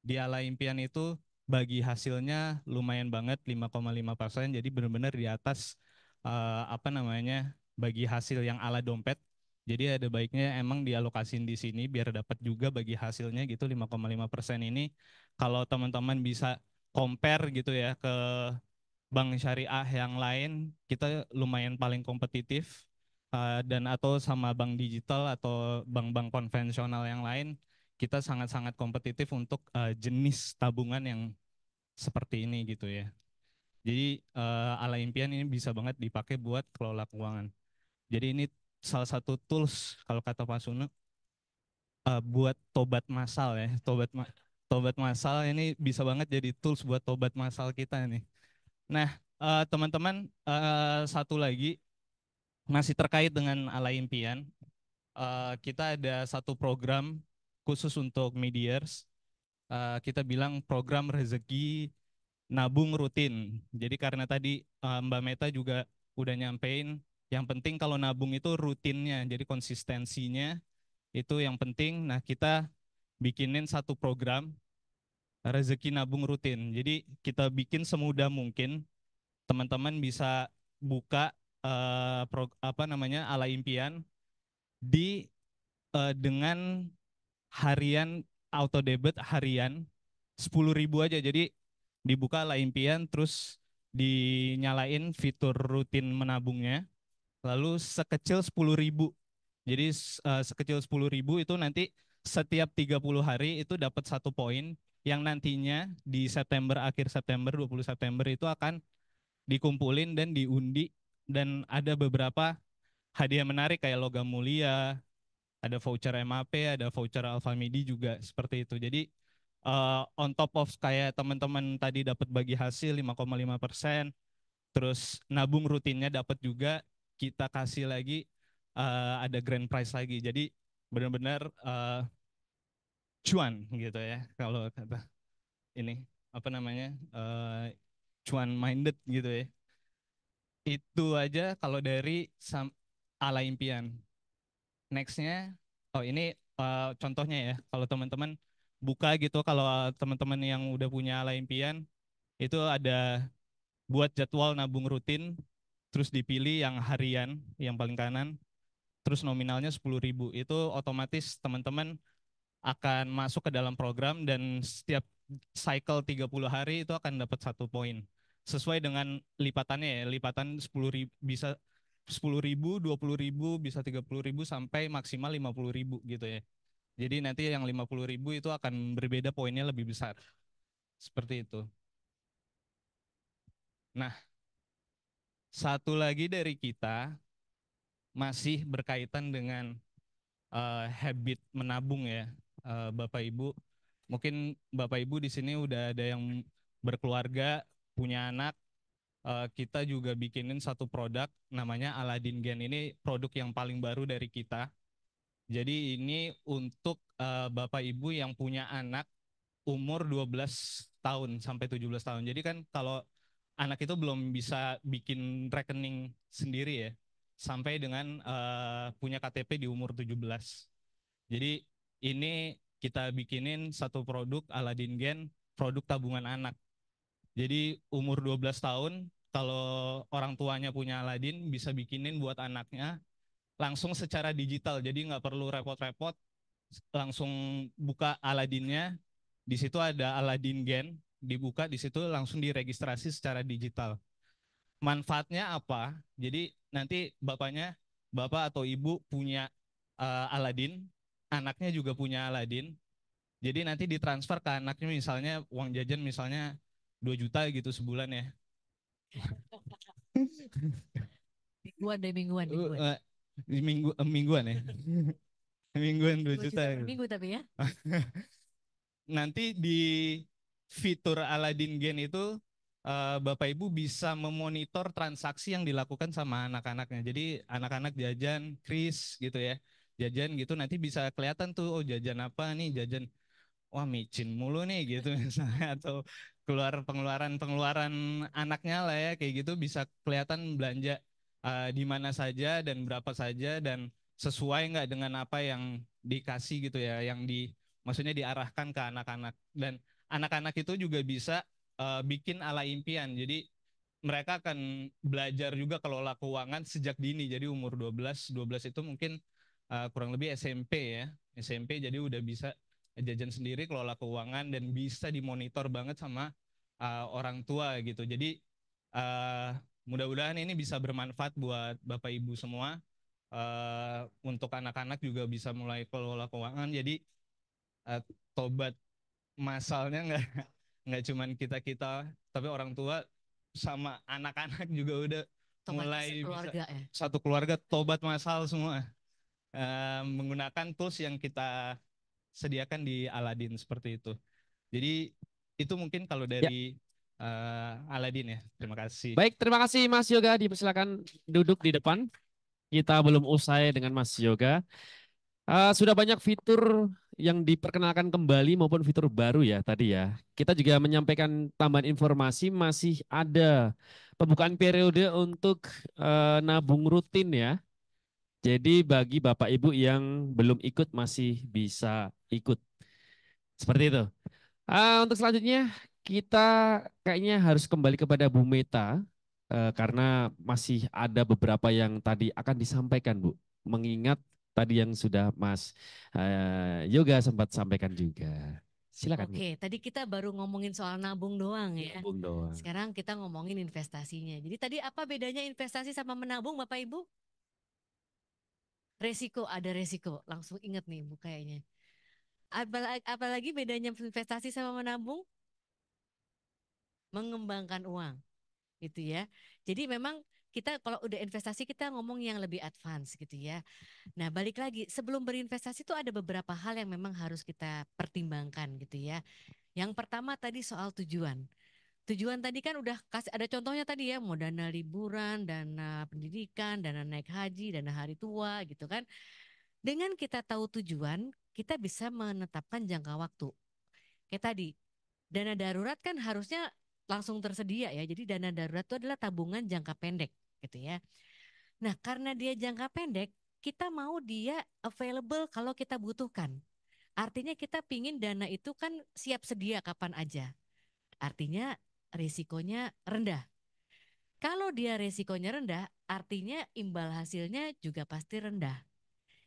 di Ala Impian itu bagi hasilnya lumayan banget 5,5%. Jadi benar-benar di atas apa namanya bagi hasil yang ala dompet. Jadi ada baiknya emang dialokasin di sini biar dapat juga bagi hasilnya gitu 5,5% ini. Kalau teman-teman bisa compare gitu ya ke bank syariah yang lain, kita lumayan paling kompetitif. Dan atau sama bank digital atau bank-bank konvensional yang lain, kita sangat-sangat kompetitif untuk jenis tabungan yang seperti ini gitu ya. Jadi Ala Impian ini bisa banget dipakai buat kelola keuangan. Jadi ini salah satu tools kalau kata Pak Sunu buat tobat masal ya. Tobat masal ini bisa banget jadi tools buat tobat masal kita nih. Nah, teman-teman, satu lagi masih terkait dengan Ala Impian. Kita ada satu program khusus untuk Mediers. Kita bilang program rezeki nabung rutin. Jadi karena tadi Mbak Meta juga udah nyampein, yang penting kalau nabung itu rutinnya, jadi konsistensinya itu yang penting. Nah, kita bikinin satu program rezeki nabung rutin. Jadi kita bikin semudah mungkin teman-teman bisa buka apa namanya Ala Impian di dengan harian auto debit harian 10.000 aja. Jadi dibuka Ala Impian terus dinyalain fitur rutin menabungnya, lalu sekecil 10.000. Jadi sekecil 10.000 itu nanti setiap 30 hari itu dapat 1 poin yang nantinya di September, akhir September 20 September itu akan dikumpulin dan diundi, dan ada beberapa hadiah menarik kayak logam mulia, ada voucher MAP, ada voucher Alfamidi juga seperti itu. Jadi on top of kayak teman-teman tadi dapat bagi hasil 5,5%, terus nabung rutinnya dapat juga, kita kasih lagi ada grand prize lagi. Jadi benar-benar cuan gitu ya kalau kata ini apa namanya cuan minded gitu ya. Itu aja kalau dari Ala Impian. Nextnya, oh ini contohnya ya, kalau teman-teman buka gitu, kalau teman-teman yang udah punya Ala Impian, itu ada buat jadwal nabung rutin, terus dipilih yang harian, yang paling kanan, terus nominalnya 10.000. Itu otomatis teman-teman akan masuk ke dalam program dan setiap cycle 30 hari itu akan dapat 1 poin. Sesuai dengan lipatannya ya, lipatan 10.000 bisa 10.000, 20.000, bisa 30.000 sampai maksimal 50.000 gitu ya. Jadi nanti yang 50.000 itu akan berbeda poinnya lebih besar. Seperti itu. Nah, satu lagi dari kita masih berkaitan dengan habit menabung ya, Bapak Ibu. Mungkin Bapak Ibu di sini udah ada yang berkeluarga, punya anak. Kita juga bikinin satu produk namanya Aladdin Gen. Ini produk yang paling baru dari kita. Jadi ini untuk Bapak Ibu yang punya anak umur 12 tahun sampai 17 tahun. Jadi kan kalau anak itu belum bisa bikin rekening sendiri ya, sampai dengan punya KTP di umur 17. Jadi ini kita bikinin satu produk Aladin Gen, produk tabungan anak. Jadi umur 12 tahun, kalau orang tuanya punya Aladin, bisa bikinin buat anaknya langsung secara digital. Jadi nggak perlu repot-repot, langsung buka Aladinnya. Di situ ada Aladin Gen, dibuka di situ langsung diregistrasi secara digital. Manfaatnya apa? Jadi nanti bapak atau ibu punya Aladin, anaknya juga punya Aladin. Jadi nanti ditransfer ke anaknya, misalnya uang jajan misalnya 2 juta gitu sebulan ya. Mingguan deh, mingguan, mingguan. Mingguan ya. Mingguan 2 2 juta. juta per minggu tapi ya. Nanti di fitur Aladin Gen itu Bapak Ibu bisa memonitor transaksi yang dilakukan sama anak-anaknya. Jadi anak-anak jajan, kris gitu ya. Jajan gitu nanti bisa kelihatan tuh, oh jajan apa nih, jajan wah micin mulu nih gitu misalnya, atau pengeluaran anaknya lah ya, kayak gitu bisa kelihatan belanja di mana saja dan berapa saja dan sesuai nggak dengan apa yang dikasih gitu ya, maksudnya diarahkan ke anak-anak. Dan anak-anak itu juga bisa bikin ala impian. Jadi mereka akan belajar juga kelola keuangan sejak dini. Jadi umur 12 itu mungkin kurang lebih SMP ya. SMP jadi udah bisa jajan sendiri, kelola keuangan, dan bisa dimonitor banget sama orang tua gitu. Jadi mudah-mudahan ini bisa bermanfaat buat Bapak Ibu semua. Untuk anak-anak juga bisa mulai kelola keuangan. Jadi uh, tobat masalnya nggak cuman kita, tapi orang tua sama anak-anak juga udah Tobat mulai bisa sekeluarga ya. satu keluarga tobat masal semua menggunakan tools yang kita sediakan di Aladin seperti itu. Jadi itu mungkin kalau Ya, dari Aladin ya. Terima kasih. baik, terima kasih Mas Yoga. Dipersilakan duduk di depan. Kita belum usai dengan Mas Yoga. Sudah banyak fitur yang diperkenalkan kembali maupun fitur baru ya tadi ya. Kita juga menyampaikan tambahan informasi, masih ada pembukaan periode untuk nabung rutin ya. Jadi bagi Bapak Ibu yang belum ikut masih bisa ikut. Seperti itu. Untuk selanjutnya kita kayaknya harus kembali kepada Bu Meta karena masih ada beberapa yang tadi akan disampaikan Bu. Mengingat tadi yang sudah Mas Yoga sempat sampaikan juga. Silakan Bu. Oke, tadi kita baru ngomongin soal nabung doang ya. Nabung doang. Sekarang kita ngomongin investasinya. Jadi tadi apa bedanya investasi sama menabung Bapak Ibu? Resiko, ada resiko. Langsung inget nih Bu kayaknya. Apalagi bedanya investasi sama menabung? Mengembangkan uang gitu ya. Jadi memang kita kalau udah investasi kita ngomong yang lebih advance gitu ya. Nah, balik lagi sebelum berinvestasi itu ada beberapa hal yang memang harus kita pertimbangkan gitu ya. Yang pertama tadi soal tujuan. Tujuan tadi kan udah kasih ada contohnya tadi ya, mau dana liburan, dana pendidikan, dana naik haji, dana hari tua gitu kan. Dengan kita tahu tujuan, kita bisa menetapkan jangka waktu. Kayak tadi, dana darurat kan harusnya langsung tersedia ya. Jadi dana darurat itu adalah tabungan jangka pendek gitu ya. Nah, karena dia jangka pendek, kita mau dia available kalau kita butuhkan. Artinya kita pingin dana itu kan siap sedia kapan aja. Artinya risikonya rendah. Kalau dia risikonya rendah, artinya imbal hasilnya juga pasti rendah.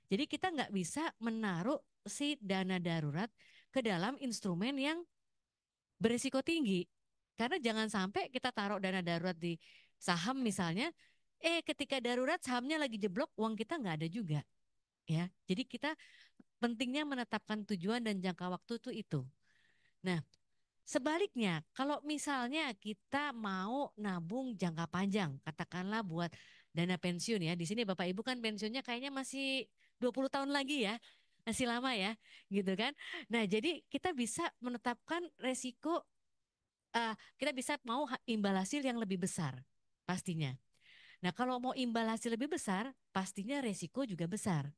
Jadi kita nggak bisa menaruh si dana darurat ke dalam instrumen yang berisiko tinggi. Karena jangan sampai kita taruh dana darurat di saham misalnya, ketika darurat sahamnya lagi jeblok, uang kita nggak ada juga. Ya, jadi kita pentingnya menetapkan tujuan dan jangka waktu itu. Nah, sebaliknya, kalau misalnya kita mau nabung jangka panjang, katakanlah buat dana pensiun ya. Di sini Bapak Ibu kan pensiunnya kayaknya masih 20 tahun lagi ya. Masih lama ya, gitu kan. Nah, jadi kita bisa menetapkan resiko, kita bisa mau imbal hasil yang lebih besar pastinya. Nah, kalau mau imbal hasil lebih besar, pastinya resiko juga besar.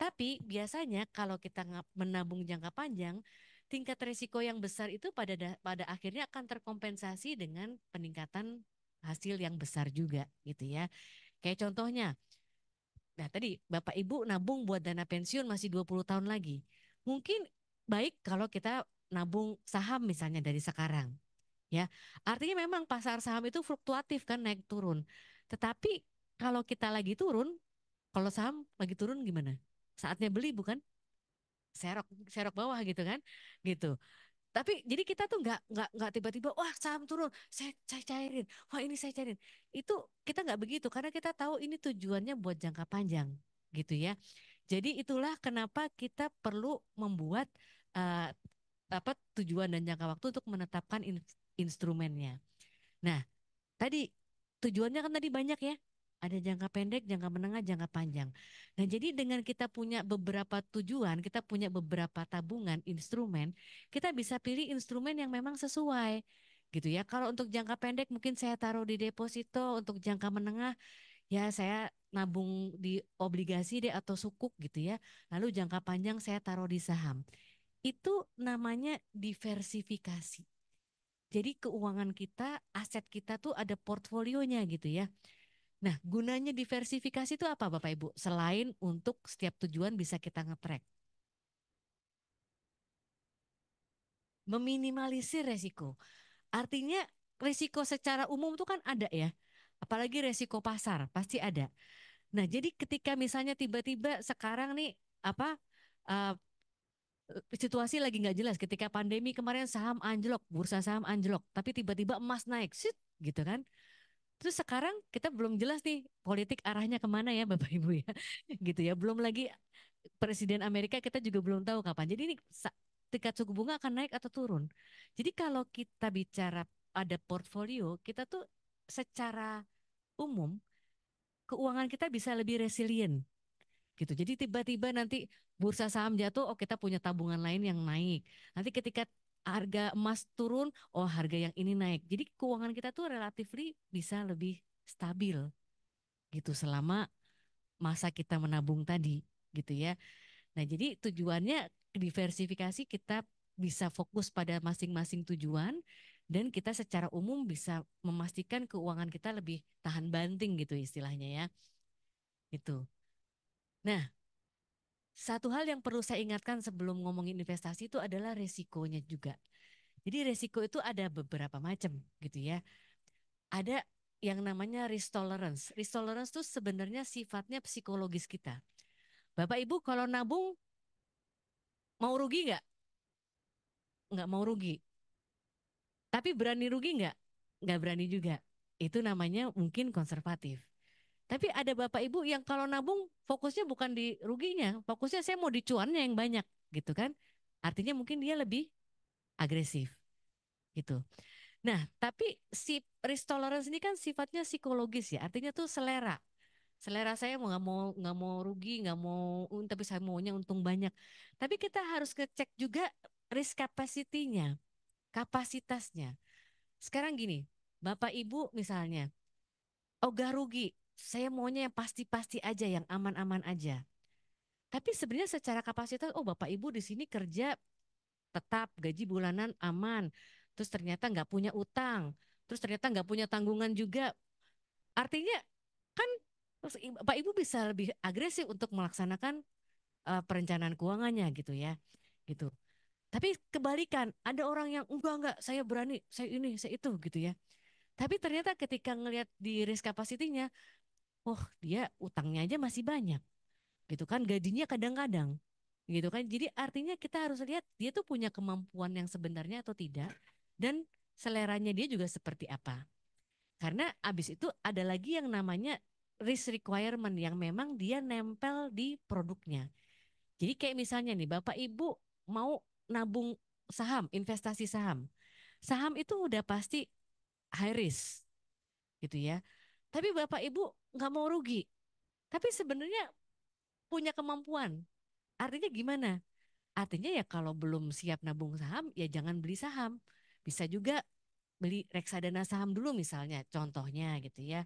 Tapi biasanya kalau kita menabung jangka panjang, tingkat resiko yang besar itu pada akhirnya akan terkompensasi dengan peningkatan hasil yang besar juga gitu ya. Kayak contohnya, nah tadi Bapak Ibu nabung buat dana pensiun masih 20 tahun lagi. Mungkin baik kalau kita nabung saham misalnya dari sekarang ya. Artinya memang pasar saham itu fluktuatif kan, naik turun. Tetapi kalau kita lagi turun, kalau saham lagi turun gimana? Saatnya beli bukan? Serok serok bawah gitu kan? Gitu. Tapi jadi kita tuh nggak tiba-tiba wah saham turun, saya cairin, wah ini saya cairin. Itu kita nggak begitu karena kita tahu ini tujuannya buat jangka panjang gitu ya. Jadi itulah kenapa kita perlu membuat eh, apa tujuan dan jangka waktu untuk menetapkan instrumennya. Nah, tadi tujuannya kan tadi banyak ya. Ada jangka pendek, jangka menengah, jangka panjang. Nah, jadi dengan kita punya beberapa tujuan, kita punya beberapa tabungan, instrumen, kita bisa pilih instrumen yang memang sesuai. Gitu ya. Kalau untuk jangka pendek mungkin saya taruh di deposito, untuk jangka menengah ya saya nabung di obligasi deh atau sukuk gitu ya. Lalu jangka panjang saya taruh di saham. Itu namanya diversifikasi. Jadi keuangan kita, aset kita tuh ada portfolionya gitu ya. Nah, gunanya diversifikasi itu apa Bapak Ibu? Selain untuk setiap tujuan bisa kita nge-track. Meminimalisir resiko. Artinya resiko secara umum tuh kan ada ya. Apalagi resiko pasar, pasti ada. Nah, jadi ketika misalnya tiba-tiba sekarang nih apa eh, situasi lagi nggak jelas ketika pandemi kemarin saham anjlok, bursa saham anjlok, tapi tiba-tiba emas naik, sit, gitu kan. Terus sekarang kita belum jelas nih politik arahnya kemana ya Bapak Ibu ya, gitu ya. Belum lagi Presiden Amerika kita juga belum tahu kapan. Jadi ini tingkat suku bunga akan naik atau turun. Jadi kalau kita bicara ada portfolio, kita tuh secara umum keuangan kita bisa lebih resilient gitu. Jadi tiba-tiba nanti bursa saham jatuh, oh kita punya tabungan lain yang naik. Nanti ketika harga emas turun, oh harga yang ini naik. Jadi keuangan kita tuh relatifly bisa lebih stabil gitu selama masa kita menabung tadi gitu ya. Nah, jadi tujuannya diversifikasi kita bisa fokus pada masing-masing tujuan dan kita secara umum bisa memastikan keuangan kita lebih tahan banting gitu istilahnya ya. Itu. Nah, satu hal yang perlu saya ingatkan sebelum ngomongin investasi itu adalah resikonya juga. Jadi resiko itu ada beberapa macam gitu ya. Ada yang namanya risk tolerance. Risk tolerance itu sebenarnya sifatnya psikologis kita. Bapak Ibu kalau nabung mau rugi nggak? Nggak mau rugi. Tapi berani rugi nggak? Nggak berani juga. Itu namanya mungkin konservatif. Tapi ada Bapak Ibu yang kalau nabung fokusnya bukan di ruginya, fokusnya saya mau di cuannya yang banyak gitu kan. Artinya mungkin dia lebih agresif gitu. Nah, tapi si risk tolerance ini kan sifatnya psikologis ya, artinya tuh selera. Selera saya mau nggak mau rugi, nggak mau, tapi saya maunya untung banyak. Tapi kita harus ngecek juga risk capacity-nya, kapasitasnya. Sekarang gini, Bapak Ibu misalnya, ogah rugi, saya maunya yang pasti-pasti aja, yang aman-aman aja. Tapi sebenarnya secara kapasitas, oh Bapak Ibu di sini kerja tetap gaji bulanan aman, terus ternyata nggak punya utang, terus ternyata nggak punya tanggungan juga. Artinya kan Pak Ibu bisa lebih agresif untuk melaksanakan perencanaan keuangannya gitu ya, gitu. Tapi kebalikan, ada orang yang enggak, saya berani, saya ini, saya itu gitu ya. Tapi ternyata ketika ngelihat di risk capacity-nya, oh dia utangnya aja masih banyak, gitu kan, gajinya kadang-kadang, gitu kan. Jadi artinya kita harus lihat dia tuh punya kemampuan yang sebenarnya atau tidak, dan seleranya dia juga seperti apa. Karena abis itu ada lagi yang namanya risk requirement yang memang dia nempel di produknya. Jadi kayak misalnya nih Bapak Ibu mau nabung saham, investasi saham. Saham itu udah pasti high risk gitu ya. Tapi Bapak Ibu nggak mau rugi. Tapi sebenarnya punya kemampuan. Artinya gimana? Artinya ya kalau belum siap nabung saham ya jangan beli saham. Bisa juga beli reksadana saham dulu misalnya contohnya gitu ya.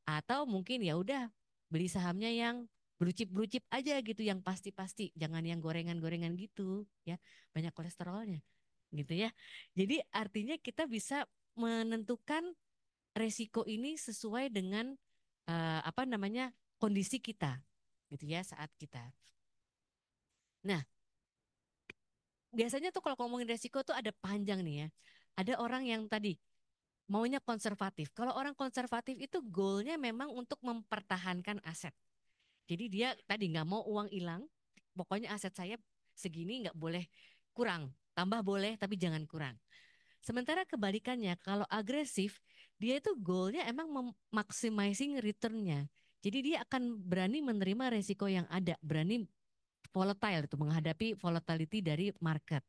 Atau mungkin ya udah beli sahamnya yang blue chip aja gitu yang pasti-pasti, jangan yang gorengan-gorengan gitu ya, banyak kolesterolnya gitu ya. Jadi artinya kita bisa menentukan resiko ini sesuai dengan apa namanya kondisi kita gitu ya saat kita. Nah, biasanya tuh kalau ngomongin resiko tuh ada panjang nih ya. Ada orang yang tadi maunya konservatif. Kalau orang konservatif itu goalnya memang untuk mempertahankan aset. Jadi dia tadi nggak mau uang hilang, pokoknya aset saya segini nggak boleh kurang, tambah boleh tapi jangan kurang. Sementara kebalikannya, kalau agresif, dia itu goalnya emang maximizing returnnya. Jadi dia akan berani menerima resiko yang ada, berani volatile itu menghadapi volatility dari market.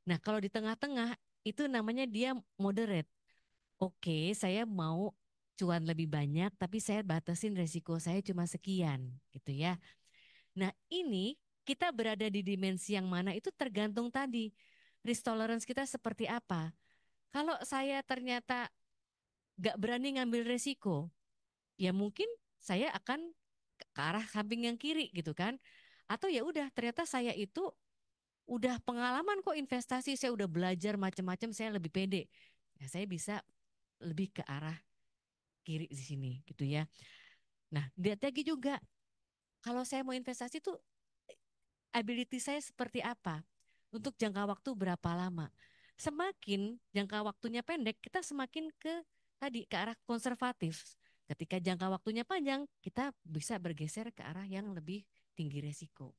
Nah, kalau di tengah-tengah itu namanya dia moderate. Oke, saya mau cuan lebih banyak, tapi saya batasin resiko saya cuma sekian, gitu ya. Nah, ini kita berada di dimensi yang mana itu tergantung tadi risk tolerance kita seperti apa. Kalau saya ternyata gak berani ngambil resiko, ya mungkin saya akan ke arah samping yang kiri gitu kan. Atau ya udah ternyata saya itu udah pengalaman kok investasi, saya udah belajar macam-macam, saya lebih pede. Ya, saya bisa lebih ke arah kiri di sini gitu ya. Nah, lihat lagi juga kalau saya mau investasi tuh ability saya seperti apa? Untuk jangka waktu berapa lama? Semakin jangka waktunya pendek, kita semakin ke tadi ke arah konservatif. Ketika jangka waktunya panjang, kita bisa bergeser ke arah yang lebih tinggi resiko.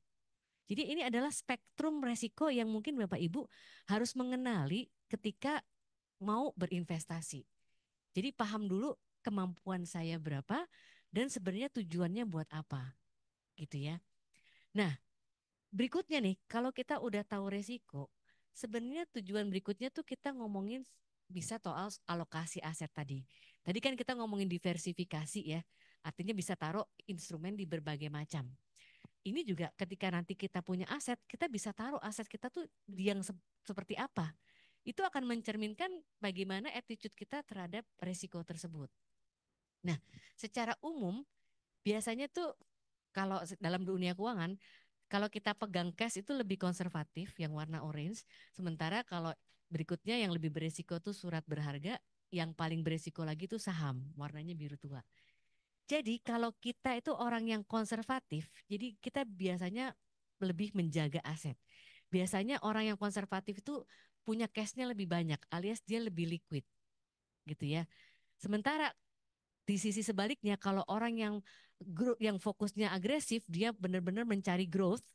Jadi ini adalah spektrum resiko yang mungkin Bapak Ibu harus mengenali ketika mau berinvestasi. Jadi paham dulu kemampuan saya berapa dan sebenarnya tujuannya buat apa, gitu ya. Nah, berikutnya nih, kalau kita udah tahu resiko, sebenarnya tujuan berikutnya tuh kita ngomongin bisa soal alokasi aset tadi. Tadi kan kita ngomongin diversifikasi ya, artinya bisa taruh instrumen di berbagai macam. Ini juga ketika nanti kita punya aset, kita bisa taruh aset kita tuh di yang seperti apa. Itu akan mencerminkan bagaimana attitude kita terhadap resiko tersebut. Nah, secara umum biasanya tuh kalau dalam dunia keuangan, kalau kita pegang cash itu lebih konservatif yang warna orange, sementara kalau berikutnya yang lebih beresiko tuh surat berharga, yang paling beresiko lagi tuh saham, warnanya biru tua. Jadi kalau kita itu orang yang konservatif, jadi kita biasanya lebih menjaga aset. Biasanya orang yang konservatif itu punya cashnya lebih banyak, alias dia lebih liquid gitu ya. Sementara di sisi sebaliknya, kalau orang yang fokusnya agresif, dia benar-benar mencari growth,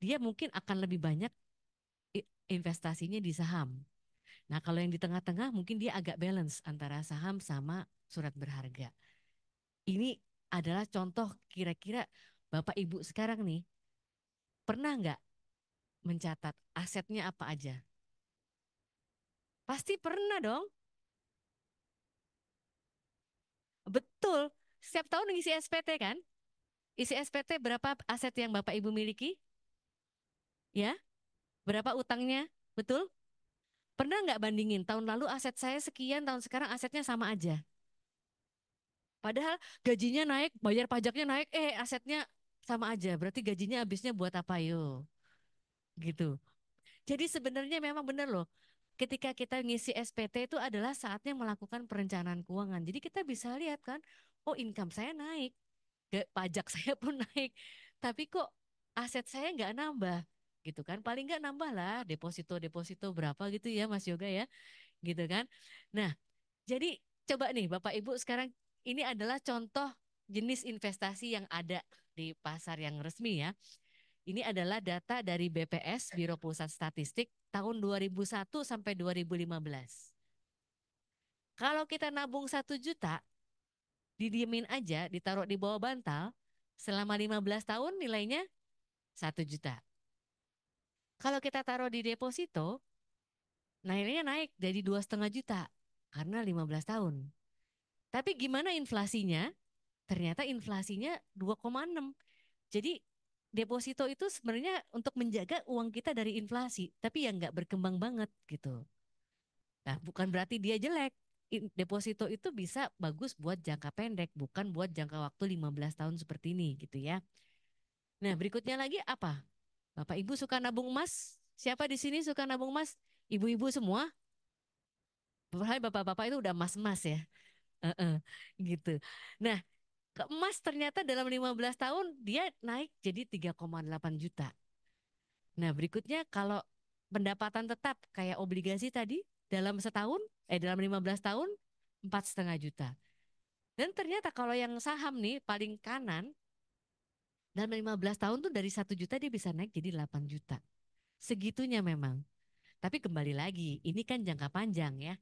dia mungkin akan lebih banyak investasinya di saham. Nah, kalau yang di tengah-tengah mungkin dia agak balance antara saham sama surat berharga. Ini adalah contoh kira-kira Bapak Ibu sekarang nih, pernah nggak mencatat asetnya apa aja? Pasti pernah dong. Betul. Setiap tahun ngisi SPT kan? Isi SPT berapa aset yang Bapak Ibu miliki? Ya, berapa utangnya? Betul? Pernah nggak bandingin tahun lalu aset saya sekian, tahun sekarang asetnya sama aja. Padahal gajinya naik, bayar pajaknya naik, asetnya sama aja. Berarti gajinya habisnya buat apa yo? Gitu. Jadi sebenarnya memang benar loh. Ketika kita ngisi SPT itu adalah saatnya melakukan perencanaan keuangan. Jadi kita bisa lihat kan, oh income saya naik, pajak saya pun naik, tapi kok aset saya nggak nambah, gitu kan? Paling nggak nambah lah deposito berapa gitu ya, Mas Yoga ya, gitu kan? Nah, jadi coba nih Bapak Ibu sekarang ini adalah contoh jenis investasi yang ada di pasar yang resmi ya. Ini adalah data dari BPS, Biro Pusat Statistik, tahun 2001 sampai 2015. Kalau kita nabung 1 juta, didiemin aja, ditaruh di bawah bantal, selama 15 tahun nilainya 1 juta. Kalau kita taruh di deposito, nilainya naik jadi 2,5 juta karena 15 tahun. Tapi gimana inflasinya? Ternyata inflasinya 2,6. Jadi deposito itu sebenarnya untuk menjaga uang kita dari inflasi, tapi yang nggak berkembang banget gitu. Nah, bukan berarti dia jelek. Deposito itu bisa bagus buat jangka pendek, bukan buat jangka waktu 15 tahun seperti ini gitu ya. Nah, berikutnya lagi apa? Bapak Ibu suka nabung emas? Siapa di sini suka nabung emas? Ibu-ibu semua? Padahal bapak-bapak itu udah emas-emas ya. Heeh, gitu. Nah, ke emas ternyata dalam 15 tahun dia naik jadi 3,8 juta. Nah, berikutnya kalau pendapatan tetap kayak obligasi tadi dalam setahun, dalam 15 tahun 4,5 juta. Dan ternyata kalau yang saham nih paling kanan dalam 15 tahun tuh dari 1 juta dia bisa naik jadi 8 juta. Segitunya memang. Tapi kembali lagi, ini kan jangka panjang ya.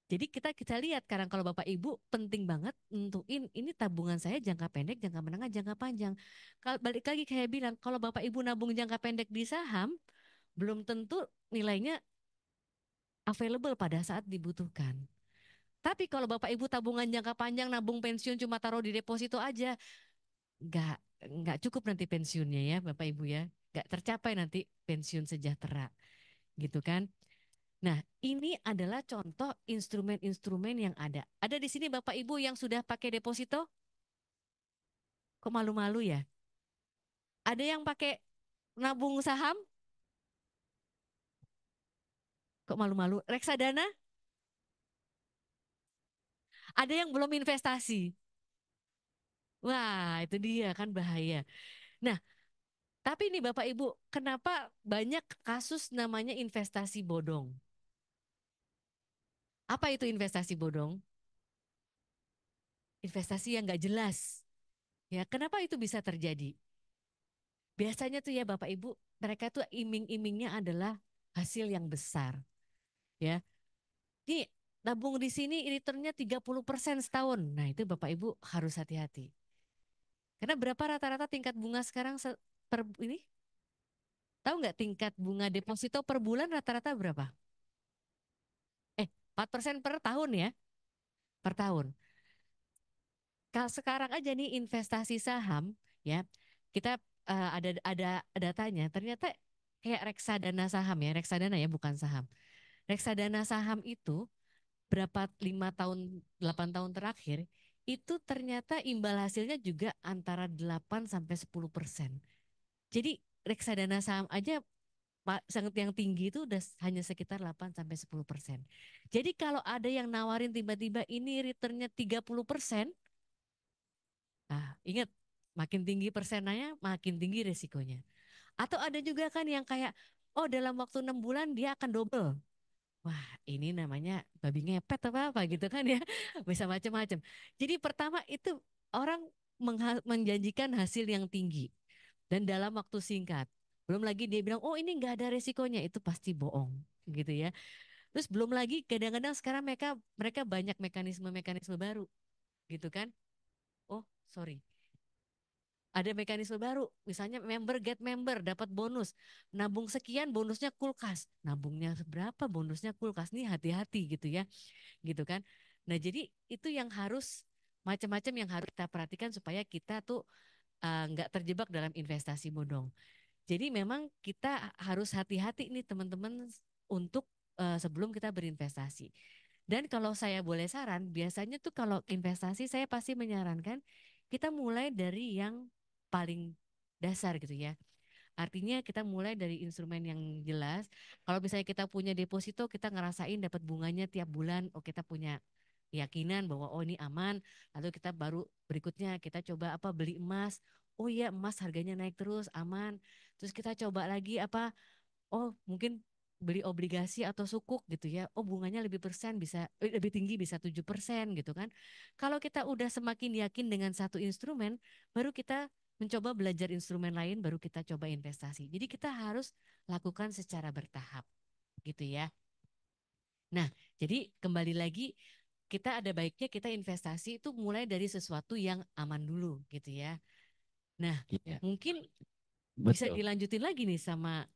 Jadi kita lihat sekarang kalau Bapak Ibu penting banget nentuin ini tabungan saya jangka pendek, jangka menengah, jangka panjang. Kalau balik lagi kayak bilang, kalau Bapak Ibu nabung jangka pendek di saham, belum tentu nilainya available pada saat dibutuhkan. Tapi kalau Bapak Ibu tabungan jangka panjang, nabung pensiun cuma taruh di deposito aja, nggak nggak cukup nanti pensiunnya ya Bapak Ibu ya, nggak tercapai nanti pensiun sejahtera gitu kan. Nah, ini adalah contoh instrumen-instrumen yang ada. Ada di sini Bapak Ibu yang sudah pakai deposito? Kok malu-malu ya? Ada yang pakai nabung saham? Kok malu-malu? Reksadana? Ada yang belum investasi? Wah, itu dia kan bahaya. Nah, tapi ini Bapak Ibu, kenapa banyak kasus namanya investasi bodong? Apa itu investasi bodong? Investasi yang nggak jelas. Ya, kenapa itu bisa terjadi? Biasanya tuh ya Bapak Ibu, mereka tuh iming-imingnya adalah hasil yang besar. Ya, nih nabung di sini returnnya 30% setahun. Nah itu Bapak Ibu harus hati-hati. Karena berapa rata-rata tingkat bunga sekarang per ini? Tahu nggak tingkat bunga deposito per bulan rata-rata berapa? 4% per tahun ya, per tahun. Kalau sekarang aja nih investasi saham ya, kita ada datanya. Ternyata kayak reksadana saham ya, reksadana ya bukan saham. Reksadana saham itu berapa 5 tahun, 8 tahun terakhir itu ternyata imbal hasilnya juga antara 8 sampai 10%. Jadi reksadana saham aja sangat yang tinggi itu udah hanya sekitar 8 sampai 10%. Jadi kalau ada yang nawarin tiba-tiba ini returnnya 30%, ingat makin tinggi persenanya makin tinggi resikonya. Atau ada juga kan yang kayak oh dalam waktu 6 bulan dia akan double. Wah, ini namanya babi ngepet apa apa gitu kan ya. Bisa macam-macam. Jadi pertama itu orang menjanjikan hasil yang tinggi dan dalam waktu singkat. Belum lagi dia bilang, "Oh, ini nggak ada resikonya." Itu pasti bohong, gitu ya. Terus belum lagi kadang-kadang sekarang mereka mereka banyak mekanisme-mekanisme baru, gitu kan. Oh, sorry. Ada mekanisme baru, misalnya member get member dapat bonus, nabung sekian bonusnya kulkas, nabungnya berapa bonusnya kulkas, nih hati-hati gitu ya, gitu kan. Nah jadi itu yang harus macam-macam yang harus kita perhatikan supaya kita tuh nggak terjebak dalam investasi bodong. Jadi memang kita harus hati-hati nih teman-teman untuk sebelum kita berinvestasi. Dan kalau saya boleh saran, biasanya tuh kalau investasi saya pasti menyarankan kita mulai dari yang paling dasar gitu ya. Artinya kita mulai dari instrumen yang jelas. Kalau misalnya kita punya deposito, kita ngerasain dapat bunganya tiap bulan. Oh kita punya keyakinan bahwa oh ini aman. Lalu kita baru berikutnya kita coba apa beli emas. Oh iya emas harganya naik terus aman. Terus kita coba lagi apa oh mungkin beli obligasi atau sukuk gitu ya. Oh bunganya lebih persen bisa lebih tinggi bisa 7% gitu kan. Kalau kita udah semakin yakin dengan satu instrumen, baru kita mencoba belajar instrumen lain, baru kita coba investasi. Jadi kita harus lakukan secara bertahap gitu ya. Nah, jadi kembali lagi kita ada baiknya kita investasi itu mulai dari sesuatu yang aman dulu gitu ya. Nah, Iya, mungkin bisa betul. dilanjutin lagi nih sama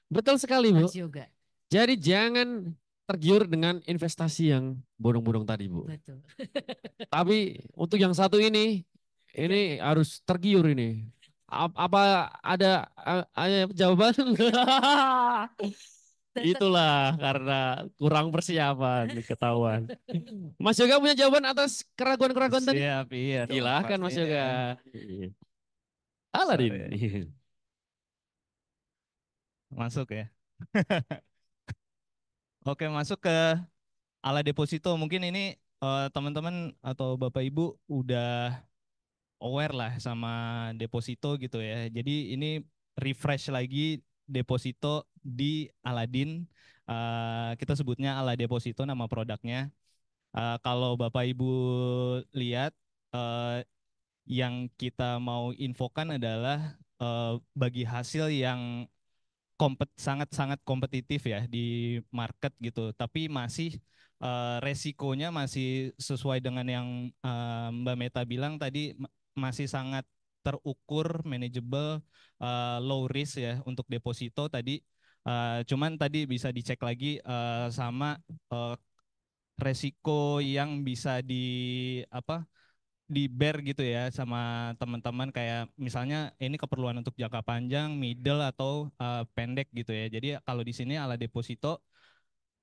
Betul sekali, Bu. Mas Yoga. Jadi jangan tergiur dengan investasi yang bodong-bodong tadi, Bu. Betul. Tapi untuk yang satu Ya, ini harus tergiur ini. Apa ada jawaban? tetap Itulah karena kurang persiapan ketahuan. Mas Yoga punya jawaban atas keraguan-keraguan tadi? Siap, iya dong Silahkan Mas pastinya. Yoga. Iya. Aladin. Sorry. Masuk ya. Oke, masuk ke ala deposito. Mungkin ini teman-teman atau Bapak Ibu udah aware lah sama deposito gitu ya. Jadi ini refresh lagi deposito di Aladin. Kita sebutnya ala deposito nama produknya. Kalau Bapak Ibu lihat eh, yang kita mau infokan adalah bagi hasil yang sangat-sangat kompetitif ya di market gitu. Tapi masih resikonya masih sesuai dengan yang Mbak Meta bilang tadi masih sangat terukur, manageable, low risk ya untuk deposito tadi. Cuman tadi bisa dicek lagi sama eh, resiko yang bisa apa di bear gitu ya sama teman-teman kayak misalnya ini keperluan untuk jangka panjang, middle atau pendek gitu ya. Jadi kalau di sini ala deposito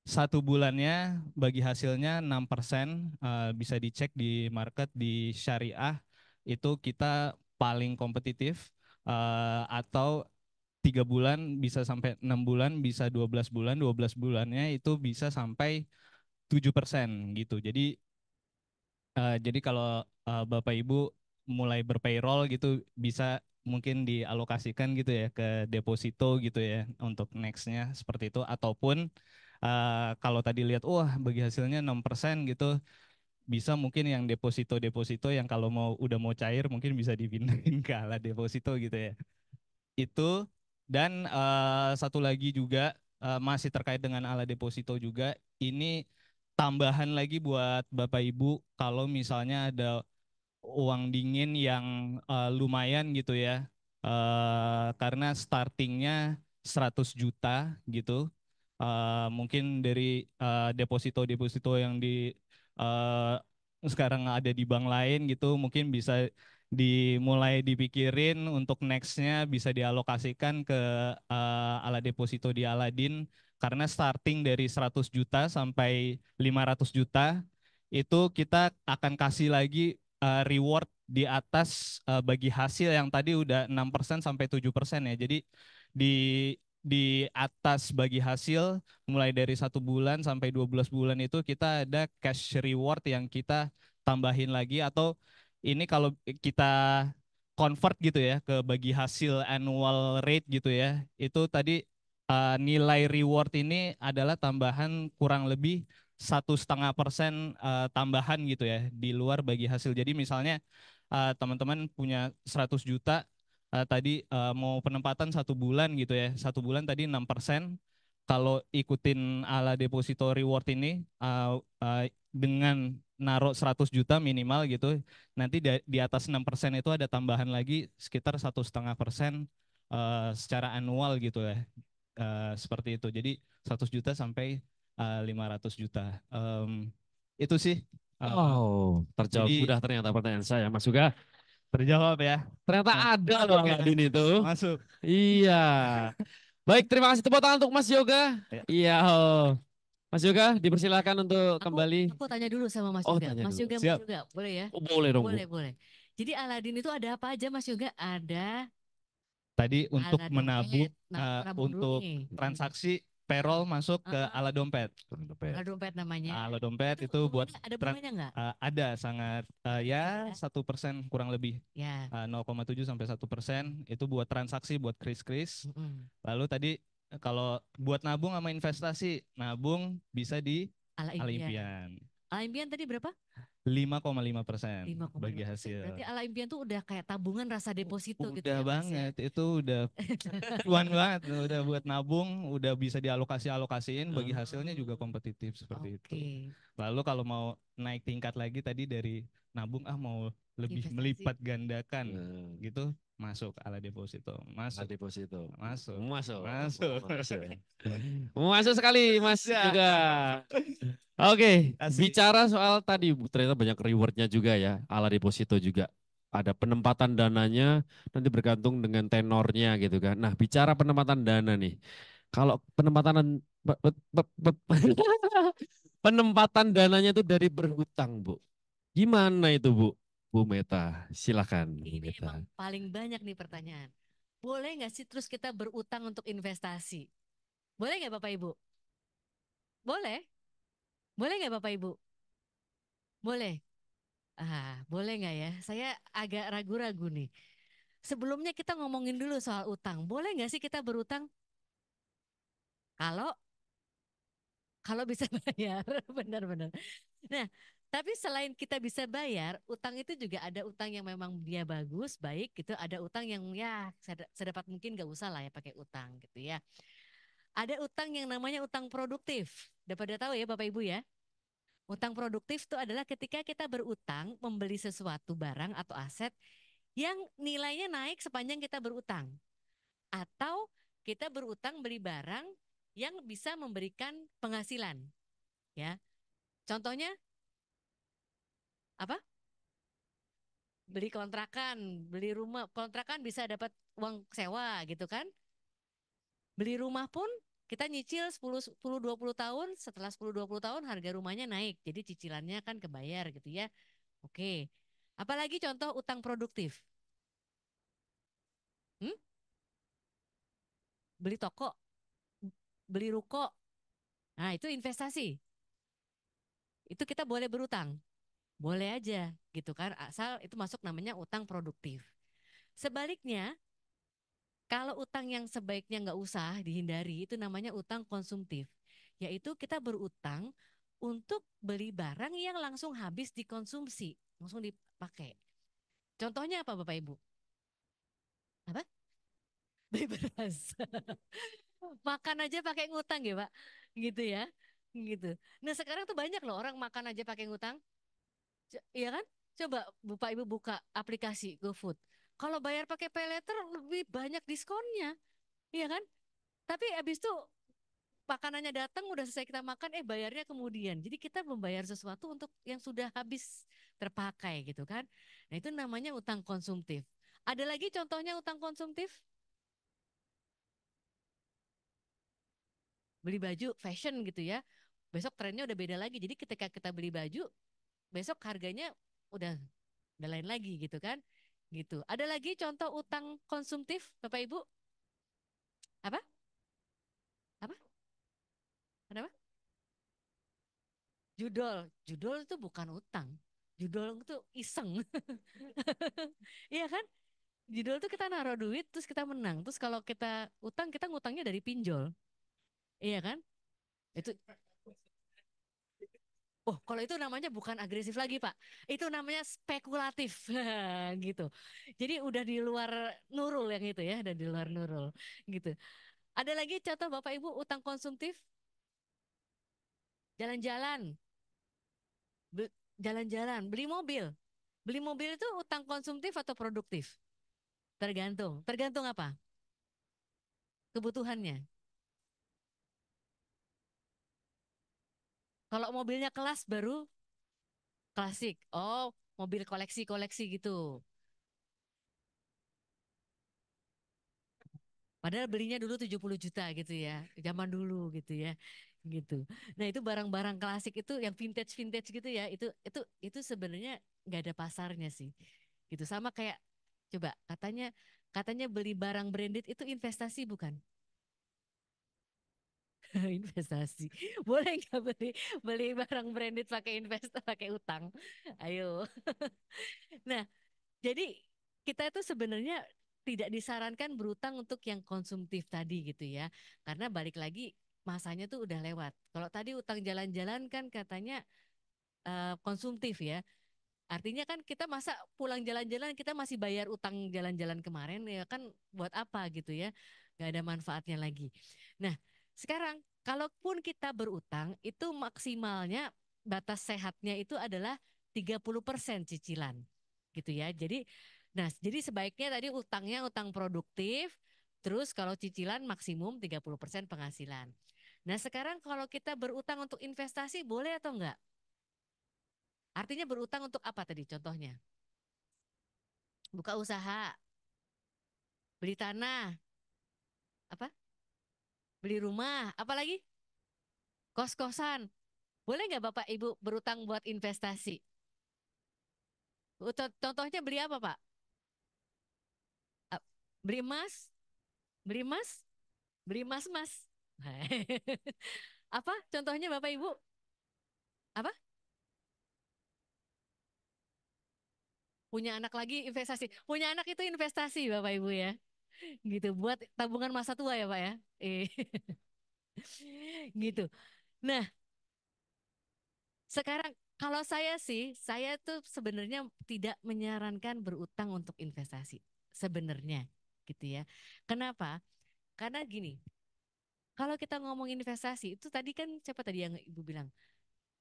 1 bulannya bagi hasilnya 6%, bisa dicek di market di syariah itu kita paling kompetitif, atau 3 bulan bisa sampai 6 bulan, bisa 12 bulan, 12 bulannya itu bisa sampai 7% gitu. Jadi kalau Bapak Ibu mulai berpayroll gitu bisa mungkin dialokasikan gitu ya ke deposito gitu ya untuk nextnya seperti itu ataupun kalau tadi lihat wah bagi hasilnya 6% gitu bisa mungkin yang deposito-deposito yang kalau udah mau cair mungkin bisa dipindahin ke ala deposito gitu ya. Itu dan satu lagi juga masih terkait dengan ala deposito juga ini tambahan lagi buat Bapak Ibu kalau misalnya ada uang dingin yang lumayan gitu ya. Karena startingnya 100 juta gitu. Mungkin dari deposito-deposito yang eh, sekarang ada di bank lain gitu mungkin bisa dimulai dipikirin untuk nextnya bisa dialokasikan ke ala deposito di Aladin karena starting dari 100 juta sampai 500 juta itu kita akan kasih lagi reward di atas bagi hasil yang tadi udah 6% sampai 7% ya. Jadi di atas bagi hasil mulai dari 1 bulan sampai 12 bulan itu kita ada cash reward yang kita tambahin lagi atau ini kalau kita convert gitu ya ke bagi hasil annual rate gitu ya itu tadi nilai reward ini adalah tambahan kurang lebih 1,5% tambahan gitu ya di luar bagi hasil. Jadi misalnya teman-teman punya 100 juta tadi mau penempatan 1 bulan gitu ya. 1 bulan tadi 6%. Kalau ikutin ala deposito reward ini dengan naruh 100 juta minimal gitu, nanti di atas 6% itu ada tambahan lagi sekitar 1,5% secara annual gitu ya. Seperti itu. Jadi 100 juta sampai 500 juta. Itu sih. Oh, terjawab Jadi sudah ternyata pertanyaan saya, Mas Yoga. terjawab ya. Ternyata Nah, ada loh oke. Aladin itu. Masuk. Iya. Baik, terima kasih tepuk tangan untuk Mas Yoga. Ya. Iya, oh. Mas Yoga, dipersilakan untuk Aku kembali. aku tanya dulu sama Mas Oh, Yoga. tanya Mas dulu. Yoga, Mas Siap. Yoga, boleh ya? Oh, boleh dong, Bu. Boleh, boleh. Jadi Aladin itu ada apa aja Mas Yoga? Ada Tadi untuk ala menabung, dompet. Nah, nabung dulu untuk nih. transaksi payroll masuk ke Heeh, ala dompet. ala dompet namanya. Ala dompet Itu itu buat ada bunganya nggak? ada sangat Ada ya ya? 1% kurang lebih Ya. 0,7 sampai 1% itu buat transaksi buat kris-kris. Mm-mm. Lalu tadi kalau buat nabung sama investasi, nabung bisa di Ala ala impian. impian Ala impian tadi berapa? 5,5% 5,5%. bagi Berarti hasil. ala impian tuh udah kayak tabungan rasa deposito gitu Udah ya Mas ya. banget, itu udah cuan banget, udah buat nabung, udah bisa dialokasiin, bagi hasilnya juga Oh, kompetitif seperti itu. oke. Lalu kalau mau naik tingkat lagi tadi dari nabung mau lebih Investasi. melipat gandakan Hmm. gitu, masuk ala deposito, Ala masuk, deposito. masuk, Masuk. masuk. Masuk. Masuk sekali, Mas Ya, juga. Oke, asik. bicara soal tadi ternyata banyak rewardnya juga ya, ala deposito juga. Ada penempatan dananya nanti bergantung dengan tenornya gitu kan. Nah, bicara penempatan dana nih. Kalau penempatan penempatan dananya itu dari berhutang, Bu. Gimana itu, Bu? Bu Meta, silakan Bu Ini Meta. emang paling banyak nih pertanyaan. Boleh nggak sih terus kita berutang untuk investasi? Boleh nggak Bapak Ibu? Boleh? Boleh nggak Bapak Ibu? Boleh? Boleh nggak ya? Saya agak ragu-ragu nih. Sebelumnya kita ngomongin dulu soal utang. Boleh nggak sih kita berutang? Kalau kalau bisa bayar, benar-benar. Nah, tapi selain kita bisa bayar, utang itu juga ada utang yang memang dia bagus, baik gitu. Ada utang yang ya sedapat mungkin gak usah lah ya pakai utang gitu ya. Ada utang yang namanya utang produktif. Udah pada tahu ya Bapak Ibu ya? Utang produktif itu adalah ketika kita berutang membeli sesuatu barang atau aset yang nilainya naik sepanjang kita berutang. Atau kita berutang beli barang yang bisa memberikan penghasilan ya. Contohnya apa? Beli kontrakan, beli rumah, kontrakan bisa dapat uang sewa gitu kan. Beli rumah pun kita nyicil 10 20 tahun, setelah 10 20 tahun harga rumahnya naik. Jadi cicilannya kan kebayar gitu ya. Oke. Apalagi contoh utang produktif. Hmm? Beli toko, beli ruko. Nah, itu investasi. Itu kita boleh berutang. Boleh aja gitu kan. Asal itu masuk namanya utang produktif. Sebaliknya, kalau utang yang sebaiknya nggak usah dihindari itu namanya utang konsumtif. Yaitu kita berutang untuk beli barang yang langsung habis dikonsumsi, langsung dipakai. Contohnya apa Bapak Ibu? Apa? Beli beras. Makan aja pakai ngutang ya Pak. Gitu ya. Gitu. Nah sekarang tuh banyak loh orang makan aja pakai ngutang. Iya kan? Coba Bapak Ibu buka aplikasi GoFood. Kalau bayar pakai paylater lebih banyak diskonnya. Iya kan? Tapi abis itu makanannya datang udah selesai kita makan bayarnya kemudian. Jadi kita membayar sesuatu untuk yang sudah habis terpakai gitu kan. Nah itu namanya utang konsumtif. Ada lagi contohnya utang konsumtif? Beli baju fashion gitu ya. Besok trennya udah beda lagi. Jadi ketika kita beli baju, besok harganya udah udah lain lagi gitu kan. Gitu. Ada lagi contoh utang konsumtif Bapak Ibu? Apa? Apa? Kenapa? Judol. Judol itu bukan utang. Judol itu iseng. Iya kan? Judul tuh kita naruh duit terus kita menang. Terus kalau kita utang kita ngutangnya dari pinjol. Iya kan? Itu Oh, kalau itu namanya bukan agresif lagi, Pak. Itu namanya spekulatif gitu. Jadi udah di luar nurul yang itu ya, udah di luar nurul gitu. Ada lagi contoh Bapak Ibu utang konsumtif? Jalan-jalan, jalan-jalan, beli mobil. Beli mobil itu utang konsumtif atau produktif? Tergantung. Tergantung apa? Kebutuhannya. Kalau mobilnya kelas baru klasik. Oh, mobil koleksi-koleksi gitu. Padahal belinya dulu 70 juta gitu ya. Zaman dulu gitu ya. Gitu. Nah, itu barang-barang klasik itu yang vintage-vintage gitu ya. Itu sebenarnya nggak ada pasarnya sih. Gitu sama kayak coba katanya katanya beli barang branded itu investasi bukan? Investasi. Boleh nggak beli beli barang branded pakai pakai utang? Ayo. Nah, jadi kita itu sebenarnya tidak disarankan berutang untuk yang konsumtif tadi gitu ya. Karena balik lagi masanya tuh udah lewat. Kalau tadi utang jalan-jalan kan katanya konsumtif ya. Artinya kan kita masa pulang jalan-jalan kita masih bayar utang jalan-jalan kemarin ya kan buat apa gitu ya. Gak ada manfaatnya lagi. Nah, sekarang kalaupun kita berutang itu maksimalnya batas sehatnya itu adalah 30% cicilan gitu ya. Jadi sebaiknya tadi utangnya utang produktif, terus kalau cicilan maksimum 30% penghasilan. Nah, sekarang kalau kita berutang untuk investasi boleh atau enggak? Artinya berutang untuk apa tadi contohnya? Buka usaha, beli tanah, apa? Beli rumah, apalagi? Kos-kosan. Boleh nggak Bapak Ibu berutang buat investasi? Contohnya beli apa, Pak? Ah, Beli emas, beli emas, beli emas-emas. Apa contohnya Bapak Ibu? Apa? Punya anak lagi investasi. Punya anak itu investasi Bapak Ibu ya. Gitu buat tabungan masa tua ya, Pak ya. Eh, gitu. Nah, sekarang kalau saya sih, saya tuh sebenarnya tidak menyarankan berutang untuk investasi. Sebenarnya gitu ya. Kenapa? Karena gini, kalau kita ngomong investasi itu tadi kan siapa tadi yang Ibu bilang?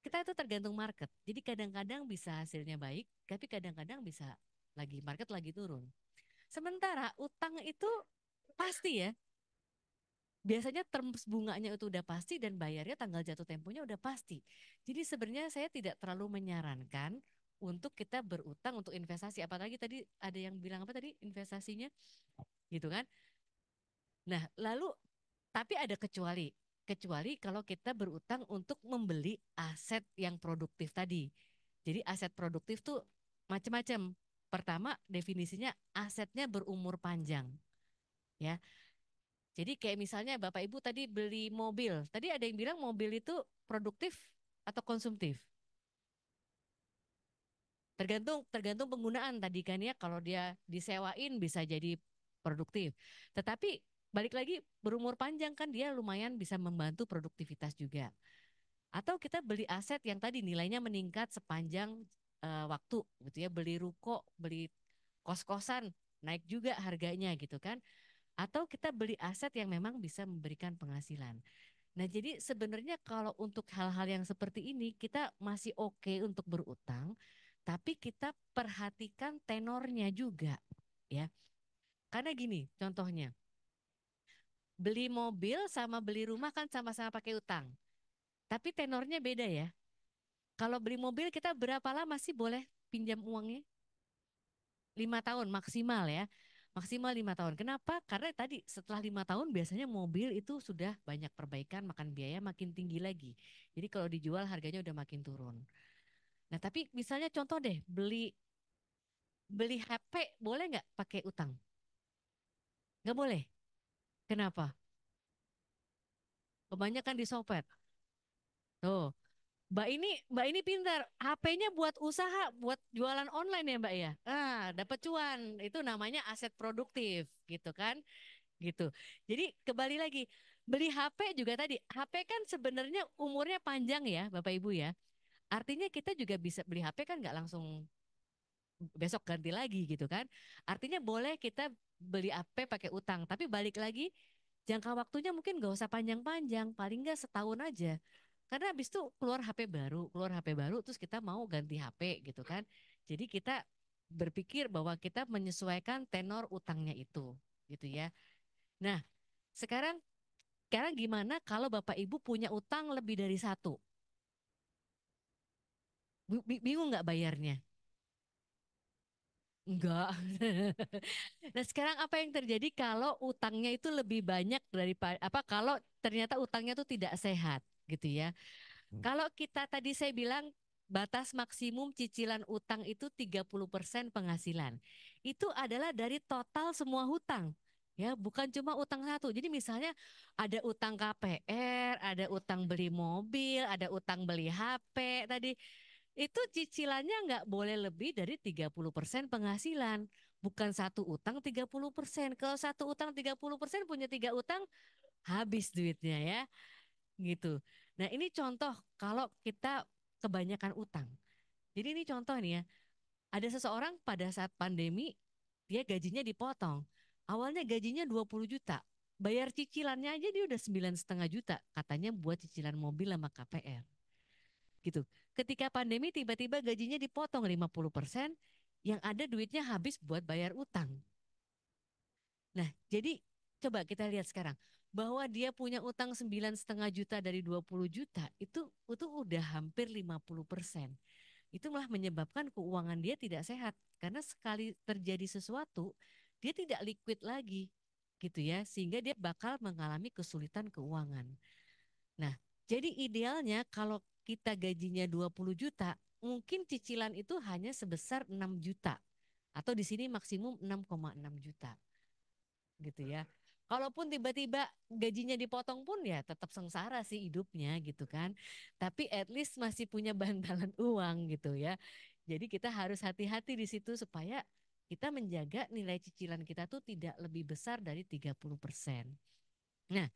Kita itu tergantung market. Jadi kadang-kadang bisa hasilnya baik, tapi kadang-kadang bisa market lagi turun. Sementara utang itu pasti ya. Biasanya terms bunganya itu udah pasti dan bayarnya tanggal jatuh temponya udah pasti. Jadi sebenarnya saya tidak terlalu menyarankan untuk kita berutang untuk investasi. Apalagi tadi ada yang bilang apa tadi investasinya gitu kan. Nah lalu tapi ada kecuali. Kecuali kalau kita berutang untuk membeli aset yang produktif tadi. Jadi aset produktif tuh macam-macam. Pertama definisinya asetnya berumur panjang. Ya, jadi kayak misalnya Bapak Ibu tadi beli mobil. Tadi ada yang bilang mobil itu produktif atau konsumtif. Tergantung tergantung penggunaan tadi kan ya. Kalau dia disewain bisa jadi produktif. Tetapi balik lagi berumur panjang kan dia lumayan bisa membantu produktivitas juga. Atau kita beli aset yang tadi nilainya meningkat sepanjang waktu gitu ya. Beli ruko, beli kos-kosan naik juga harganya gitu kan. Atau kita beli aset yang memang bisa memberikan penghasilan. Nah, jadi sebenarnya kalau untuk hal-hal yang seperti ini kita masih oke untuk berutang, tapi kita perhatikan tenornya juga, ya. Karena gini, contohnya, beli mobil sama beli rumah kan sama-sama pakai utang, tapi tenornya beda ya. Kalau beli mobil kita berapa lama sih boleh pinjam uangnya? 5 tahun maksimal ya. Maksimal 5 tahun. Kenapa? Karena tadi setelah 5 tahun biasanya mobil itu sudah banyak perbaikan, makan biaya makin tinggi lagi. Jadi kalau dijual harganya udah makin turun. Nah tapi misalnya contoh deh beli beli HP boleh nggak pakai utang? Nggak boleh. Kenapa? Kebanyakan disopet. Tuh, Mbak ini pintar. HP-nya buat usaha, buat jualan online ya Mbak ya. Dapat cuan. Itu namanya aset produktif, gitu kan? Gitu. Jadi kembali lagi, beli HP juga tadi. HP kan sebenarnya umurnya panjang ya, Bapak Ibu ya. Artinya kita juga bisa beli HP kan nggak langsung besok ganti lagi gitu kan. Artinya boleh kita beli HP pakai utang, tapi balik lagi jangka waktunya mungkin nggak usah panjang-panjang, paling nggak setahun aja. Karena habis itu keluar HP baru, terus kita mau ganti HP gitu kan. Jadi kita berpikir bahwa kita menyesuaikan tenor utangnya itu, gitu ya. Nah, sekarang sekarang gimana kalau Bapak Ibu punya utang lebih dari satu? Bingung nggak bayarnya? Enggak. Nah, sekarang apa yang terjadi kalau utangnya itu lebih banyak daripada apa kalau ternyata utangnya itu tidak sehat gitu ya. Kalau kita tadi saya bilang batas maksimum cicilan utang itu 30% penghasilan. Itu adalah dari total semua hutang. Ya, bukan cuma utang satu. Jadi misalnya ada utang KPR, ada utang beli mobil, ada utang beli HP tadi. Itu cicilannya nggak boleh lebih dari 30% penghasilan. Bukan satu utang 30%. Kalau satu utang 30% punya tiga utang, habis duitnya ya. Gitu. Nah ini contoh kalau kita kebanyakan utang. Jadi ini contoh nih ya. Ada seseorang pada saat pandemi, dia gajinya dipotong. Awalnya gajinya 20 juta. Bayar cicilannya aja dia udah 9,5 juta. Katanya buat cicilan mobil sama KPR gitu. Ketika pandemi tiba-tiba gajinya dipotong 50%, yang ada duitnya habis buat bayar utang. Nah, jadi coba kita lihat sekarang bahwa dia punya utang 9,5 juta dari 20 juta itu udah hampir 50%. Itu malah menyebabkan keuangan dia tidak sehat karena sekali terjadi sesuatu dia tidak liquid lagi gitu ya sehingga dia bakal mengalami kesulitan keuangan. Nah, jadi idealnya kalau kita gajinya 20 juta, mungkin cicilan itu hanya sebesar 6 juta atau di sini maksimum 6,6 juta gitu ya. Kalaupun tiba-tiba gajinya dipotong pun ya tetap sengsara sih hidupnya gitu kan. Tapi at least masih punya bantalan uang gitu ya. Jadi kita harus hati-hati di situ supaya kita menjaga nilai cicilan kita tuh tidak lebih besar dari 30%. Nah,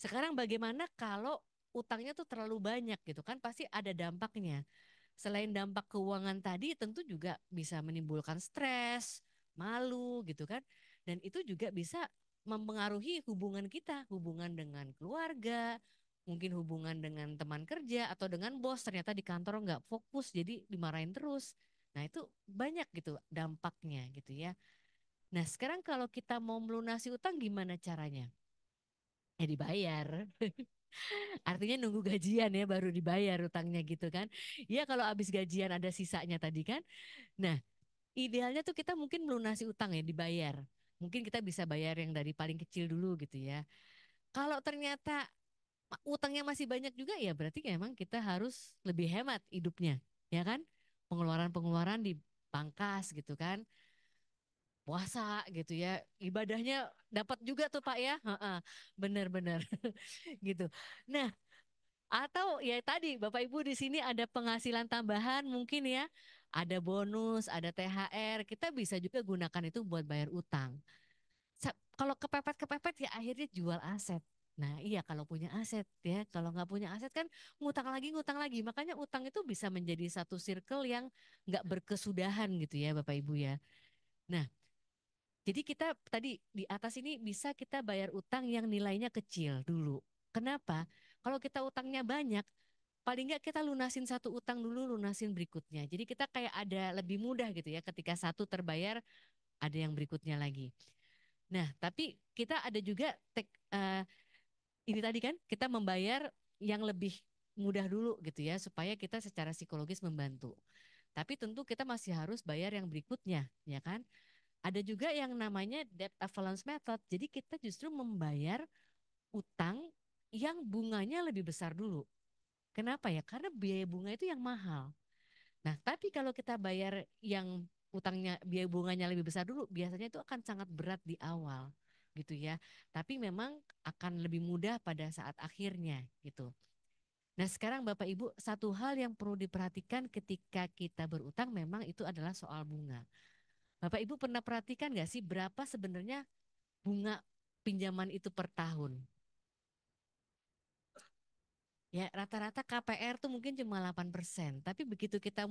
sekarang bagaimana kalau utangnya tuh terlalu banyak gitu kan pasti ada dampaknya. Selain dampak keuangan tadi tentu juga bisa menimbulkan stres, malu gitu kan. Dan itu juga bisa mempengaruhi hubungan kita, hubungan dengan keluarga, mungkin hubungan dengan teman kerja atau dengan bos ternyata di kantor nggak fokus jadi dimarahin terus. Nah itu banyak gitu dampaknya gitu ya. Nah sekarang kalau kita mau melunasi utang gimana caranya? Ya dibayar. Artinya nunggu gajian ya baru dibayar utangnya gitu kan. Ya kalau habis gajian ada sisanya tadi kan. Nah, idealnya tuh kita mungkin melunasi utang ya dibayar. Mungkin kita bisa bayar yang dari paling kecil dulu gitu ya. Kalau ternyata utangnya masih banyak juga ya berarti memang kita harus lebih hemat hidupnya, ya kan? Pengeluaran-pengeluaran dipangkas gitu kan. Puasa gitu ya. Ibadahnya dapat juga tuh Pak ya. Heeh, benar-benar gitu. Nah, atau ya tadi Bapak Ibu di sini ada penghasilan tambahan mungkin ya, ada bonus, ada THR, kita bisa juga gunakan itu buat bayar utang. Kalau kepepet-kepepet ya akhirnya jual aset. Nah iya kalau punya aset ya, kalau nggak punya aset kan ngutang lagi. Makanya utang itu bisa menjadi satu circle yang nggak berkesudahan gitu ya Bapak Ibu ya. Nah jadi kita tadi di atas ini bisa kita bayar utang yang nilainya kecil dulu. Kenapa? Kalau kita utangnya banyak, paling nggak kita lunasin satu utang dulu, lunasin berikutnya. Jadi kita kayak ada lebih mudah gitu ya, ketika satu terbayar, ada yang berikutnya lagi. Nah, tapi kita ada juga ini tadi kan, kita membayar yang lebih mudah dulu gitu ya, supaya kita secara psikologis membantu. Tapi tentu kita masih harus bayar yang berikutnya, ya kan? Ada juga yang namanya debt avalanche method. Jadi kita justru membayar utang yang bunganya lebih besar dulu. Kenapa ya? Karena biaya bunga itu yang mahal. Nah, tapi kalau kita bayar yang utangnya biaya bunganya lebih besar dulu, biasanya itu akan sangat berat di awal, gitu ya. Tapi memang akan lebih mudah pada saat akhirnya, gitu. Nah, sekarang Bapak Ibu, satu hal yang perlu diperhatikan ketika kita berutang memang itu adalah soal bunga. Bapak Ibu pernah perhatikan nggak sih berapa sebenarnya bunga pinjaman itu per tahun? Ya, rata-rata KPR tuh mungkin cuma 8%, tapi begitu kita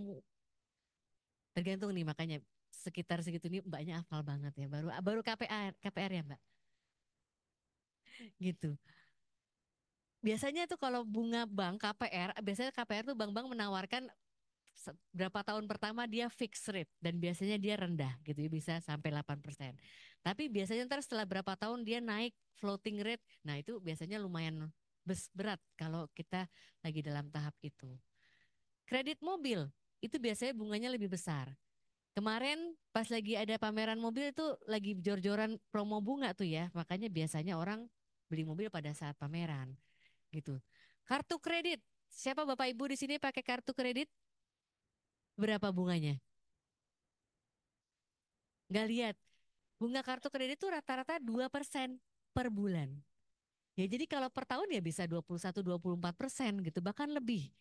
tergantung nih makanya sekitar segitu nih mbaknya hafal banget ya baru baru KPR ya mbak gitu. Biasanya tuh kalau bunga bank KPR biasanya KPR tuh bank-bank menawarkan berapa tahun pertama dia fixed rate dan biasanya dia rendah gitu ya bisa sampai 8%. Tapi biasanya ntar setelah berapa tahun dia naik floating rate. Nah, itu biasanya lumayan berat kalau kita lagi dalam tahap itu. Kredit mobil itu biasanya bunganya lebih besar. Kemarin pas lagi ada pameran mobil itu lagi jor-joran promo bunga tuh ya. Makanya biasanya orang beli mobil pada saat pameran gitu. Kartu kredit. Siapa Bapak Ibu di sini pakai kartu kredit? Berapa bunganya? Nggak lihat. Bunga kartu kredit itu rata-rata 2% per bulan. Ya jadi kalau per tahun ya bisa 21-24% gitu bahkan lebih.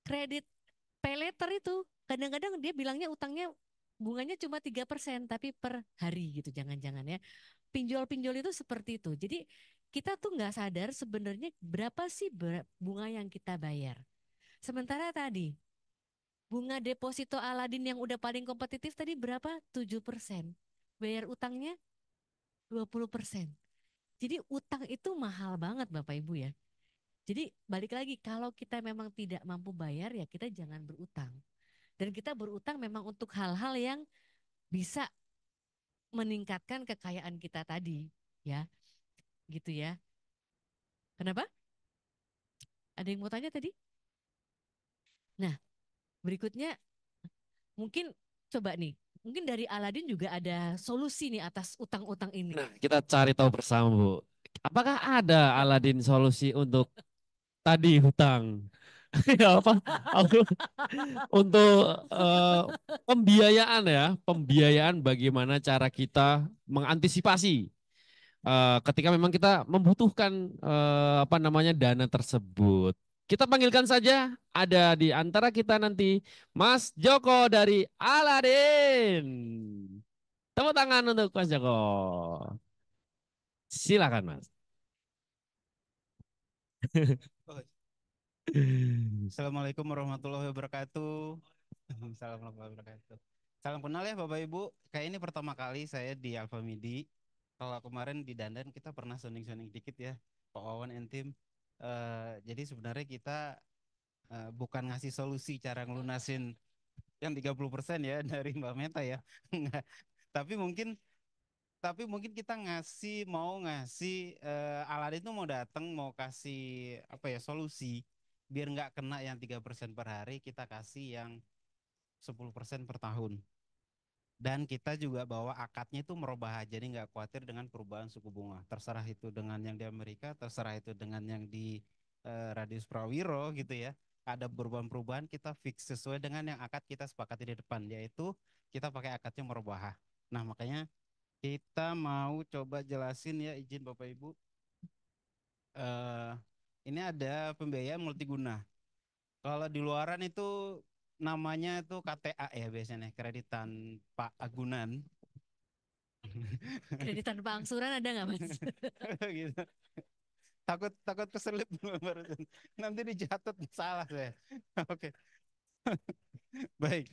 Kredit pay later itu kadang-kadang dia bilangnya utangnya bunganya cuma 3% tapi per hari gitu jangan-jangan ya. Pinjol-pinjol itu seperti itu. Jadi kita tuh nggak sadar sebenarnya berapa sih bunga yang kita bayar. Sementara tadi bunga deposito Aladin yang udah paling kompetitif tadi berapa? 7%. Bayar utangnya 20%. Jadi utang itu mahal banget Bapak Ibu ya. Jadi balik lagi kalau kita memang tidak mampu bayar ya kita jangan berutang. Dan kita berutang memang untuk hal-hal yang bisa meningkatkan kekayaan kita tadi ya. Gitu ya. Kenapa? Ada yang mau tanya tadi? Nah, berikutnya mungkin coba nih. Mungkin dari Aladin juga ada solusi nih atas utang-utang ini. Nah, kita cari tahu bersama, Bu. Apakah ada Aladin solusi untuk tadi hutang? Ya apa? Aku untuk eh, pembiayaan ya, pembiayaan bagaimana cara kita mengantisipasi ketika memang kita membutuhkan apa namanya dana tersebut. Kita panggilkan saja ada di antara kita nanti Mas Joko dari Aladin. Tepuk tangan untuk Mas Joko. Silakan Mas. Oh, Assalamualaikum warahmatullahi wabarakatuh. Assalamualaikum warahmatullahi wabarakatuh. Salam kenal ya Bapak Ibu. Kayak ini pertama kali saya di Alfa Midi. Kalau kemarin di Dandan kita pernah sounding-sounding dikit ya, Pak Wawan and tim. Jadi sebenarnya kita bukan ngasih solusi cara ngelunasin yang 30% ya dari Mbak Meta ya. Enggak. Tapi mungkin kita mau ngasih Aladin itu mau datang mau kasih apa ya solusi biar nggak kena yang 3% per hari, kita kasih yang 10% per tahun. Dan kita juga bawa akadnya itu merubah, jadi nggak khawatir dengan perubahan suku bunga. Terserah itu dengan yang di Amerika, terserah itu dengan yang di Radius Prawiro gitu ya. Ada perubahan-perubahan kita fix sesuai dengan yang akad kita sepakati di depan, yaitu kita pakai akadnya merubah. Nah makanya kita mau coba jelasin ya, izin Bapak Ibu. Eh, ini ada pembiayaan multiguna. Kalau di luaran itu namanya itu KTA ya biasanya, kreditan Pak Agunan. Kredit tanpa angsuran ada nggak Mas? Gitu. Takut takut keselip barusan. Nanti dicatat salah saya. Oke. Baik.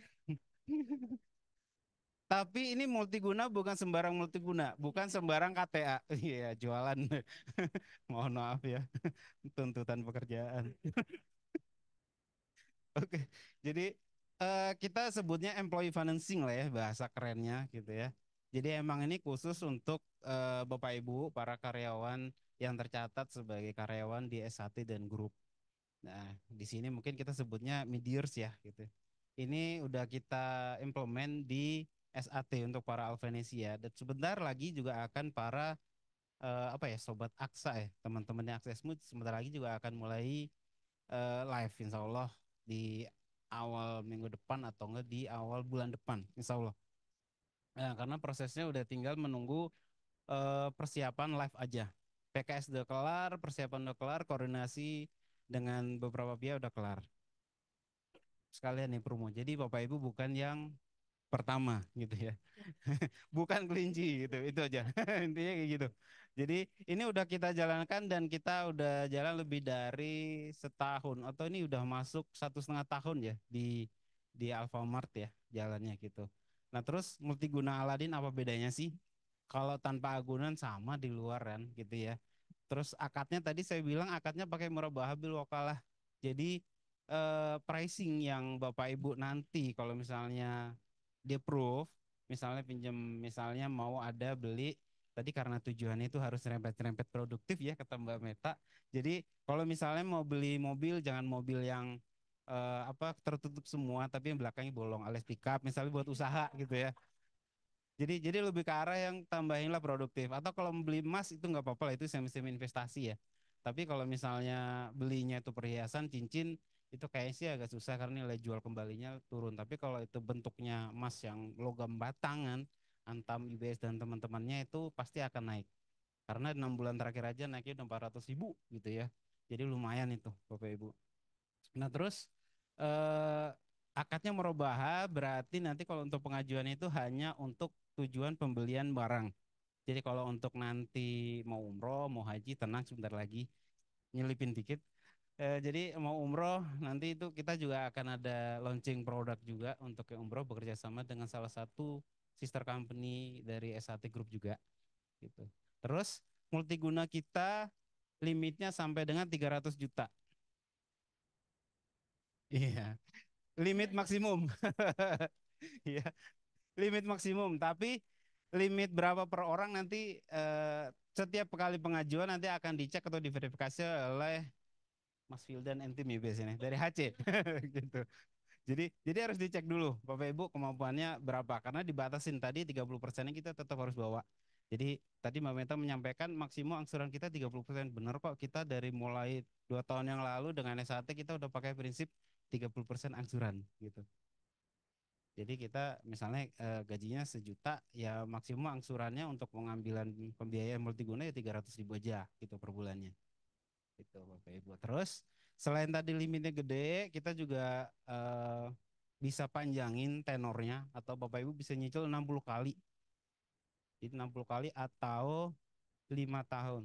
Tapi ini multiguna bukan sembarang multiguna, bukan sembarang KTA. Iya, jualan. Mohon maaf ya. Tuntutan pekerjaan. Oke, jadi kita sebutnya employee financing lah ya bahasa kerennya gitu ya. Jadi emang ini khusus untuk Bapak Ibu para karyawan yang tercatat sebagai karyawan di S1 dan grup. Nah, di sini mungkin kita sebutnya mid-years ya gitu. Ini udah kita implement di SAT untuk para Alvenesia dan sebentar lagi juga akan para apa ya sobat Aksa ya, teman-temannya Aksesmu sebentar lagi juga akan mulai live insya Allah di awal minggu depan atau enggak di awal bulan depan insya Allah. Nah, karena prosesnya udah tinggal menunggu persiapan live aja. PKS udah kelar, persiapan udah kelar, koordinasi dengan beberapa pihak udah kelar. Sekalian nih promo. Jadi Bapak Ibu bukan yang pertama gitu ya. Bukan kelinci gitu, itu aja. Intinya kayak gitu. Jadi ini udah kita jalankan dan kita udah jalan lebih dari setahun atau ini udah masuk 1,5 tahun ya di Alfamart ya jalannya gitu. Nah terus multiguna Aladin apa bedanya sih? Kalau tanpa agunan sama di luar kan gitu ya. Terus akadnya tadi saya bilang akadnya pakai murabahabil wakalah. Jadi pricing yang Bapak Ibu nanti kalau misalnya di approve, misalnya pinjam, misalnya mau ada beli tadi karena tujuannya itu harus rempet-rempet produktif ya kata Mbak Meta. Jadi kalau misalnya mau beli mobil jangan mobil yang apa tertutup semua tapi yang belakangnya bolong alias pick up misalnya buat usaha gitu ya. Jadi lebih ke arah yang tambahinlah produktif. Atau kalau membeli emas itu nggak apa-apa lah, itu semi-semi investasi ya. Tapi kalau misalnya belinya itu perhiasan, cincin, itu kayaknya sih agak susah karena nilai jual kembalinya turun. Tapi kalau itu bentuknya emas yang logam batangan, Antam, UBS dan teman-temannya itu pasti akan naik. Karena 6 bulan terakhir aja naiknya udah 400.000 gitu ya. Jadi lumayan itu Bapak Ibu. Nah terus eh, akadnya merubah berarti nanti kalau untuk pengajuan itu hanya untuk tujuan pembelian barang. Jadi kalau untuk nanti mau umroh, mau haji, tenang sebentar lagi nyelipin dikit. Jadi mau umroh nanti itu kita juga akan ada launching produk juga untuk yang umroh bekerja sama dengan salah satu sister company dari S1 Group juga gitu. Terus multiguna kita limitnya sampai dengan 300 juta. Iya, limit maksimum. Iya, limit maksimum. Tapi limit berapa per orang nanti setiap kali pengajuan nanti akan dicek atau diverifikasi oleh Mas Fildan and tim ya biasanya dari HC gitu. Jadi harus dicek dulu Bapak Ibu kemampuannya berapa karena dibatasin tadi 30%-nya kita tetap harus bawa. Jadi tadi Mbak Meta menyampaikan maksimum angsuran kita 30%. Benar kok, kita dari mulai 2 tahun yang lalu dengan SAT kita udah pakai prinsip 30% angsuran gitu. Jadi kita misalnya gajinya 1 juta, ya maksimum angsurannya untuk pengambilan pembiayaan multiguna ya 300.000 aja gitu per bulannya. Gitu Bapak Ibu. Terus selain tadi limitnya gede, kita juga bisa panjangin tenornya atau Bapak Ibu bisa nyicil 60 kali. Jadi 60 kali atau 5 tahun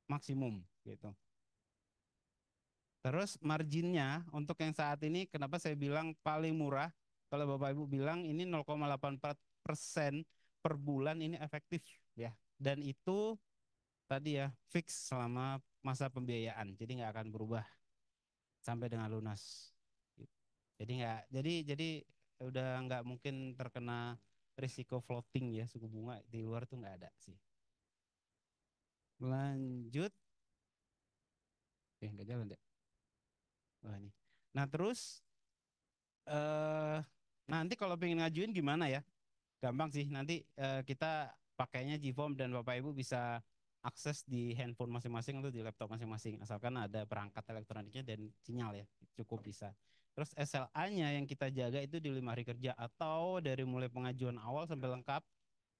maksimum gitu. Terus marginnya untuk yang saat ini kenapa saya bilang paling murah, kalau Bapak Ibu bilang ini 0,84% per bulan ini efektif ya. Dan itu tadi ya fix selama masa pembiayaan. Jadi nggak akan berubah sampai dengan lunas. Jadi nggak jadi udah nggak mungkin terkena risiko floating ya, suku bunga di luar tuh nggak ada sih. Lanjut, nggak jalan deh. Wah, ini. Nah terus eh nanti kalau pengen ngajuin gimana ya? Gampang sih. Nanti kita pakainya GForm dan Bapak Ibu bisa akses di handphone masing-masing atau di laptop masing-masing. Asalkan ada perangkat elektroniknya dan sinyal ya, cukup bisa. Terus SLA-nya yang kita jaga itu di 5 hari kerja atau dari mulai pengajuan awal sampai lengkap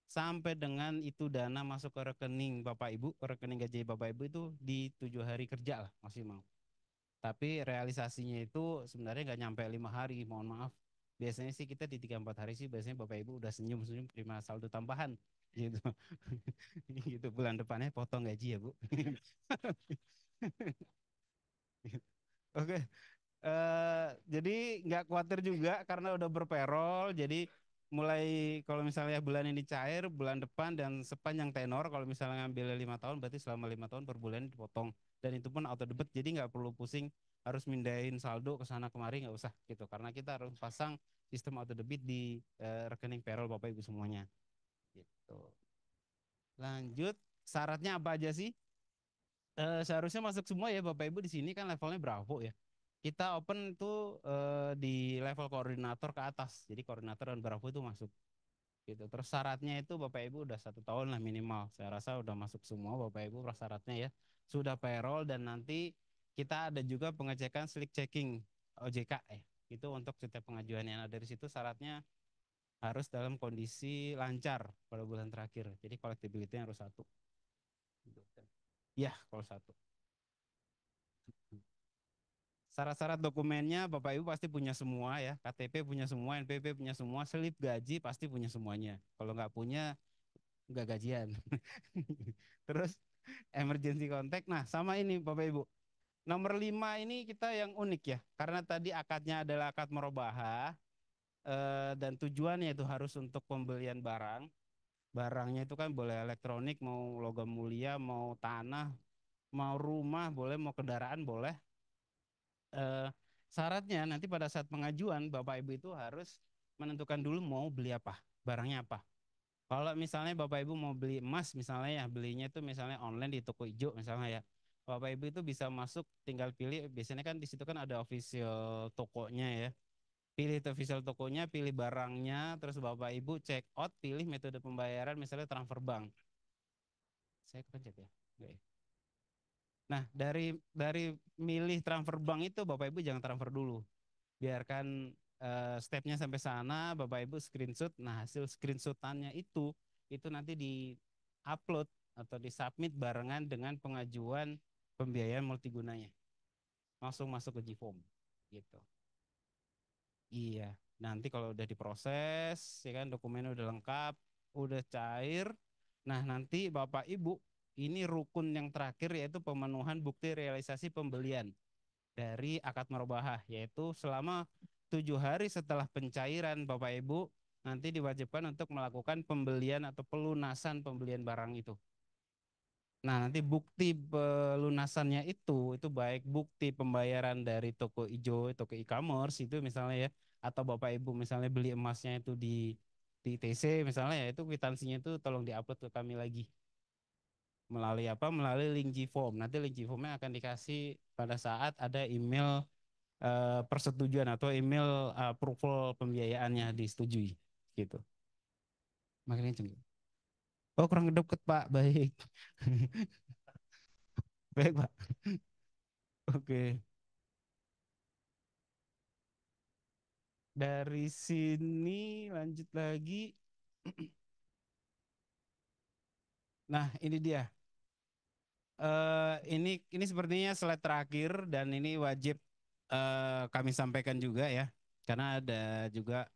sampai dengan itu dana masuk ke rekening Bapak Ibu, ke rekening gaji Bapak Ibu itu di 7 hari kerja lah maksimal. Tapi realisasinya itu sebenarnya nggak nyampe 5 hari, mohon maaf. Biasanya sih kita di 3-4 hari sih biasanya Bapak Ibu udah senyum-senyum terima saldo tambahan gitu. Gitu bulan depannya potong gaji ya Bu. Oke, jadi nggak khawatir juga karena udah berperol. Jadi mulai kalau misalnya bulan ini cair, bulan depan dan sepanjang tenor. Kalau misalnya ngambil 5 tahun, berarti selama 5 tahun per bulan dipotong. Dan itu pun auto debit, jadi nggak perlu pusing harus mindahin saldo ke sana kemari, nggak usah gitu. Karena kita harus pasang sistem auto debit di rekening payroll Bapak Ibu semuanya. Gitu. Lanjut, syaratnya apa aja sih? Seharusnya masuk semua ya Bapak Ibu di sini kan levelnya Bravo ya. Kita open itu di level koordinator ke atas. Jadi koordinator dan Bravo itu masuk. Gitu. Terus syaratnya itu Bapak Ibu udah 1 tahun lah minimal. Saya rasa udah masuk semua Bapak Ibu prasyaratnya ya. Sudah payroll dan nanti kita ada juga pengecekan slick checking OJK ya. Itu untuk setiap pengajuan yang ada di situ syaratnya harus dalam kondisi lancar pada bulan terakhir. Jadi collectability harus 1. Gitu. Ya, kalau 1. Syarat-syarat dokumennya Bapak Ibu pasti punya semua ya. KTP punya semua, NPWP punya semua, slip gaji pasti punya semuanya. Kalau nggak punya, nggak gajian. Terus emergency contact. Nah sama ini Bapak Ibu. Nomor 5 ini kita yang unik ya. Karena tadi akadnya adalah akad merobahah. Dan tujuannya itu harus untuk pembelian barang. Barangnya itu kan boleh elektronik, mau logam mulia, mau tanah, mau rumah, boleh, mau kendaraan, boleh. Syaratnya nanti pada saat pengajuan Bapak Ibu itu harus menentukan dulu mau beli apa, barangnya apa. Kalau misalnya Bapak Ibu mau beli emas misalnya ya, belinya itu misalnya online di toko hijau misalnya ya. Bapak Ibu itu bisa masuk tinggal pilih, biasanya kan di situ kan ada official tokonya ya. Pilih official tokonya, pilih barangnya, terus Bapak Ibu check out, pilih metode pembayaran misalnya transfer bank. Saya kepencet ya. Oke. Nah, dari milih transfer bank itu Bapak Ibu jangan transfer dulu. Biarkan stepnya sampai sana, Bapak Ibu screenshot. Nah, hasil screenshotannya itu nanti di-upload atau disubmit barengan dengan pengajuan pembiayaan multigunanya. Langsung masuk ke GForm gitu. Iya, nanti kalau udah diproses, ya kan dokumennya udah lengkap, udah cair. Nah, nanti Bapak Ibu, ini rukun yang terakhir yaitu pemenuhan bukti realisasi pembelian dari akad merobahah, yaitu selama 7 hari setelah pencairan Bapak Ibu nanti diwajibkan untuk melakukan pembelian atau pelunasan pembelian barang itu. Nah, nanti bukti pelunasannya itu baik bukti pembayaran dari toko hijau, toko e-commerce itu misalnya ya, atau Bapak Ibu misalnya beli emasnya itu di TC misalnya ya, itu kwitansinya itu tolong diupload ke kami lagi. Melalui apa? Melalui link GForm. Nanti link GFormnya akan dikasih pada saat ada email persetujuan atau email approval pembiayaannya disetujui gitu. Makanya Oh, kurang deket Pak. Baik. Baik Pak. Oke. Dari sini lanjut lagi. Nah, ini dia. Ini sepertinya slide terakhir dan ini wajib kami sampaikan juga ya, karena ada juga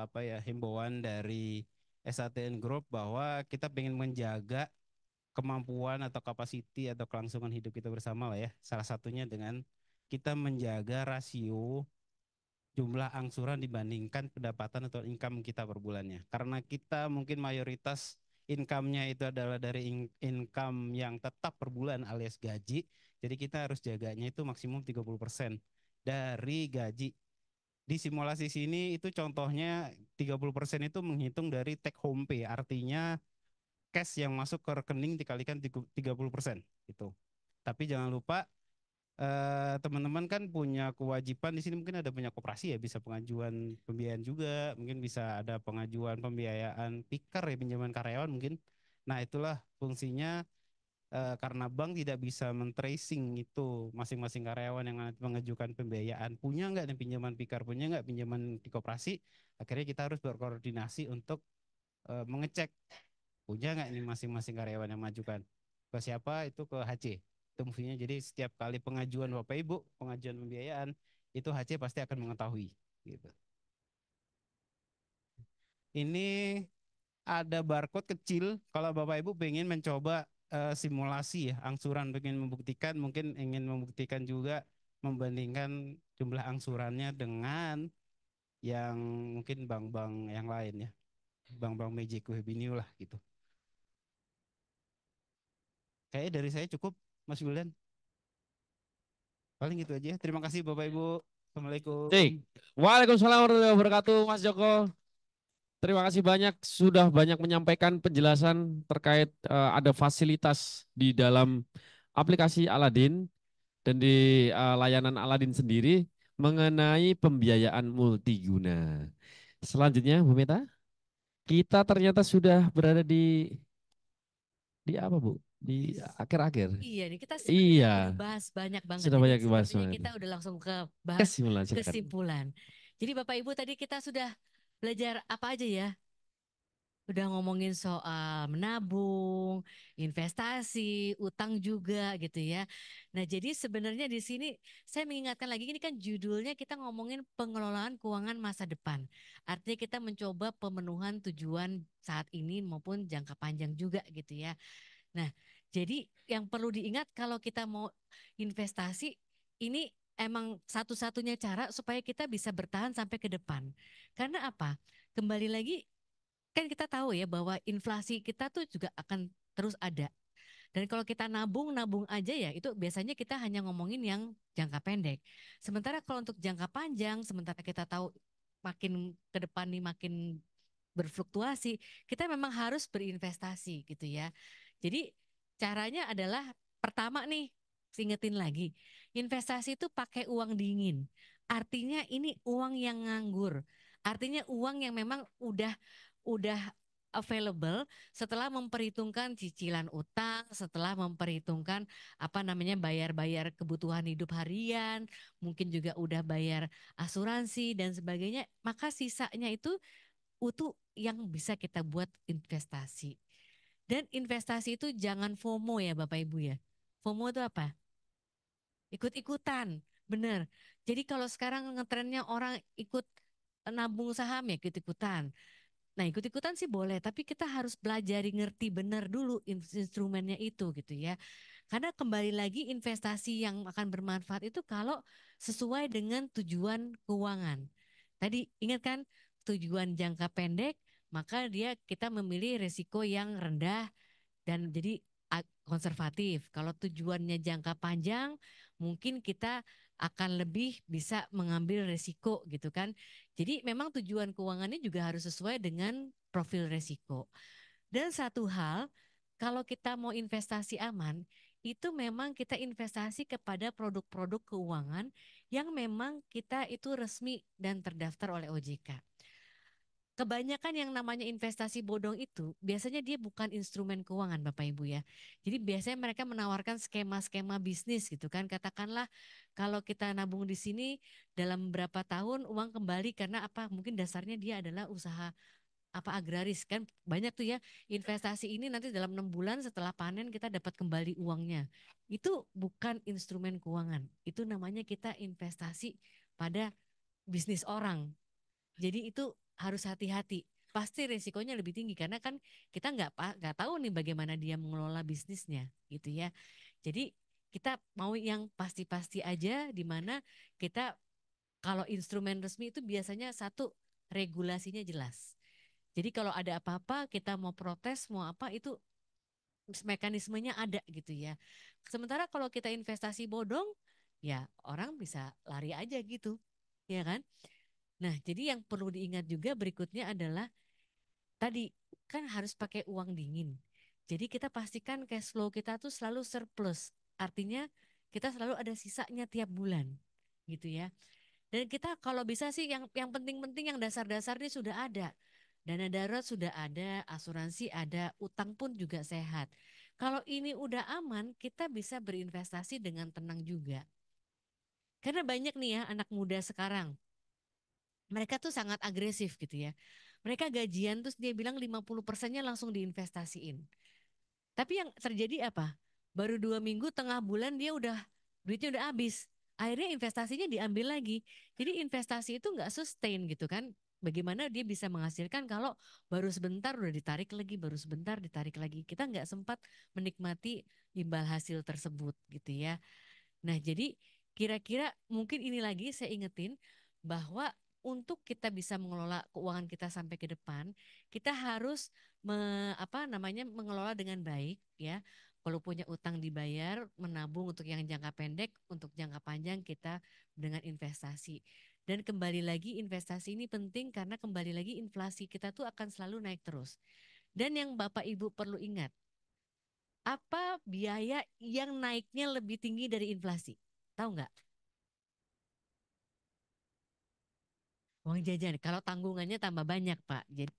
apa ya himbauan dari SATN Group bahwa kita ingin menjaga kemampuan atau kapasiti atau kelangsungan hidup kita bersama lah ya. Salah satunya dengan kita menjaga rasio jumlah angsuran dibandingkan pendapatan atau income kita per bulannya. Karena kita mungkin mayoritas income-nya itu adalah dari income yang tetap per bulan alias gaji. Jadi kita harus jaganya itu maksimum 30% dari gaji. Di simulasi sini itu contohnya 30% itu menghitung dari take home pay. Artinya cash yang masuk ke rekening dikalikan 30% itu. Tapi jangan lupa teman-teman kan punya kewajiban di sini, mungkin ada punya koperasi ya, bisa pengajuan pembiayaan juga, mungkin bisa ada pengajuan pembiayaan piker ya, pinjaman karyawan mungkin. Nah itulah fungsinya karena bank tidak bisa men-tracing itu masing-masing karyawan yang mengajukan pembiayaan punya nggak nih pinjaman piker, punya nggak pinjaman di koperasi, akhirnya kita harus berkoordinasi untuk mengecek punya nggak ini masing-masing karyawan yang mengajukan ke siapa, itu ke HC itu fungsinya. Jadi setiap kali pengajuan Bapak Ibu, pengajuan pembiayaan itu HC pasti akan mengetahui gitu. Ini ada barcode kecil kalau Bapak Ibu pengen mencoba simulasi ya angsuran, pengen membuktikan, mungkin ingin membuktikan juga membandingkan jumlah angsurannya dengan yang mungkin bank-bank yang lain ya, bank-bank Magic Webinio lah gitu. Kayaknya dari saya cukup, Mas Wildan. Paling gitu aja. Terima kasih Bapak Ibu. Assalamualaikum. Cik. Waalaikumsalam warahmatullahi wabarakatuh, Mas Joko. Terima kasih banyak sudah banyak menyampaikan penjelasan terkait ada fasilitas di dalam aplikasi Aladin dan di layanan Aladin sendiri mengenai pembiayaan multiguna. Selanjutnya, Bu Meta, kita ternyata sudah berada di apa, Bu? Di akhir-akhir. Iya nih kita sebenarnya Iya, udah bahas banyak banget. sudah Jadi banyak dibahas. sepertinya kita udah langsung ke bahas Kesimpulan, silakan. kesimpulan. Jadi Bapak Ibu tadi kita sudah belajar apa aja ya? Udah ngomongin soal menabung, investasi, utang juga gitu ya. Nah, jadi sebenarnya di sini saya mengingatkan lagi, ini kan judulnya kita ngomongin pengelolaan keuangan masa depan. Artinya kita mencoba pemenuhan tujuan saat ini maupun jangka panjang juga gitu ya. Nah, jadi yang perlu diingat kalau kita mau investasi, ini emang satu-satunya cara supaya kita bisa bertahan sampai ke depan. Karena apa? Kembali lagi, kan kita tahu ya bahwa inflasi kita tuh juga akan terus ada. Dan kalau kita nabung, nabung aja ya, itu biasanya kita hanya ngomongin yang jangka pendek. Sementara kalau untuk jangka panjang, sementara kita tahu makin ke depan nih makin berfluktuasi, kita memang harus berinvestasi gitu ya. Jadi caranya adalah pertama nih, ingetin lagi, investasi itu pakai uang dingin. Artinya ini uang yang nganggur. Artinya uang yang memang udah available setelah memperhitungkan cicilan utang, setelah memperhitungkan apa namanya bayar-bayar kebutuhan hidup harian, mungkin juga udah bayar asuransi dan sebagainya, maka sisanya itu yang bisa kita buat investasi. Dan investasi itu jangan FOMO ya Bapak Ibu ya. FOMO itu apa? Ikut-ikutan, bener. Jadi kalau sekarang ngetrennya orang ikut nabung saham ya ikut-ikutan. Nah ikut-ikutan sih boleh, tapi kita harus belajari ngerti benar dulu instrumennya itu gitu ya. Karena kembali lagi investasi yang akan bermanfaat itu kalau sesuai dengan tujuan keuangan. Tadi ingat kan tujuan jangka pendek, maka kita memilih risiko yang rendah dan jadi konservatif. Kalau tujuannya jangka panjang, mungkin kita akan lebih bisa mengambil risiko gitu kan. Jadi memang tujuan keuangannya juga harus sesuai dengan profil risiko. Dan satu hal, kalau kita mau investasi aman, itu memang kita investasi kepada produk-produk keuangan yang memang kita itu resmi dan terdaftar oleh OJK. kebanyakan yang namanya investasi bodong itu biasanya dia bukan instrumen keuangan Bapak Ibu ya. Jadi biasanya mereka menawarkan skema-skema bisnis gitu kan. Katakanlah kalau kita nabung di sini dalam berapa tahun uang kembali karena apa? Mungkin dasarnya dia adalah usaha apa agraris kan banyak tuh ya investasi ini nanti dalam 6 bulan setelah panen kita dapat kembali uangnya. Itu bukan instrumen keuangan. Itu namanya kita investasi pada bisnis orang. Jadi itu harus hati-hati. Pasti resikonya lebih tinggi karena kan kita nggak tahu nih bagaimana dia mengelola bisnisnya gitu ya. Jadi kita mau yang pasti-pasti aja di mana kita kalau instrumen resmi itu biasanya satu regulasinya jelas. Jadi kalau ada apa-apa kita mau protes mau apa itu mekanismenya ada gitu ya. Sementara kalau kita investasi bodong ya orang bisa lari aja gitu. Ya kan? Nah, jadi yang perlu diingat juga berikutnya adalah tadi kan harus pakai uang dingin. Jadi kita pastikan cash flow kita tuh selalu surplus. Artinya kita selalu ada sisanya tiap bulan. Gitu ya. Dan kita kalau bisa sih yang penting-penting yang dasar-dasar ini sudah ada. Dana darurat sudah ada, asuransi ada, utang pun juga sehat. Kalau ini udah aman, kita bisa berinvestasi dengan tenang juga. Karena banyak nih ya anak muda sekarang mereka tuh sangat agresif gitu ya. Mereka gajian terus dia bilang 50%-nya langsung diinvestasiin. Tapi yang terjadi apa? Baru 2 minggu tengah bulan dia udah duitnya udah habis. Akhirnya investasinya diambil lagi. Jadi investasi itu nggak sustain gitu kan. Bagaimana dia bisa menghasilkan kalau baru sebentar udah ditarik lagi, baru sebentar ditarik lagi. Kita nggak sempat menikmati imbal hasil tersebut gitu ya. Nah, jadi kira-kira mungkin ini lagi saya ingetin bahwa untuk kita bisa mengelola keuangan kita sampai ke depan, kita harus mengelola dengan baik ya. Kalau punya utang dibayar, menabung untuk yang jangka pendek, untuk jangka panjang kita dengan investasi. Dan kembali lagi investasi ini penting karena kembali lagi inflasi kita tuh akan selalu naik terus. Dan yang Bapak Ibu perlu ingat, apa biaya yang naiknya lebih tinggi dari inflasi? Tahu nggak? Uang jajan. Kalau tanggungannya tambah banyak, Pak. Jadi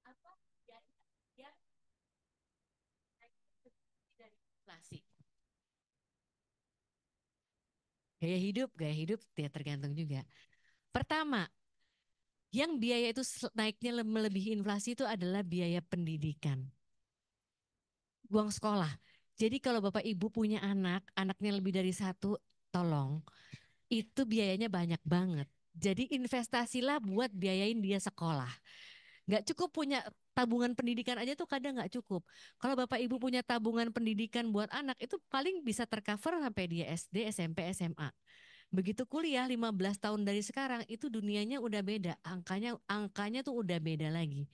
apa biaya yang naik lebih tinggi dari inflasi? Gaya hidup ya tergantung juga. Pertama, yang biaya itu naiknya melebihi inflasi itu adalah biaya pendidikan, uang sekolah. Jadi kalau Bapak Ibu punya anak, anaknya lebih dari satu, tolong itu biayanya banyak banget. Jadi investasilah buat biayain dia sekolah. Nggak cukup punya tabungan pendidikan aja tuh kadang nggak cukup. Kalau Bapak Ibu punya tabungan pendidikan buat anak itu paling bisa tercover sampai dia SD, SMP, SMA. Begitu kuliah 15 tahun dari sekarang itu dunianya udah beda. Angkanya tuh udah beda lagi.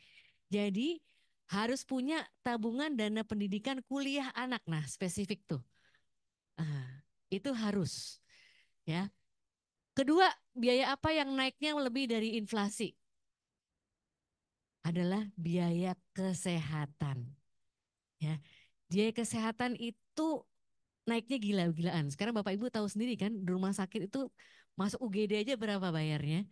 Jadi harus punya tabungan dana pendidikan kuliah anak. Nah, spesifik tuh. Ah, itu harus ya. Kedua, biaya apa yang naiknya lebih dari inflasi? Adalah biaya kesehatan. Ya, biaya kesehatan itu naiknya gila-gilaan. Sekarang Bapak Ibu tahu sendiri kan, di rumah sakit itu masuk UGD aja berapa bayarnya,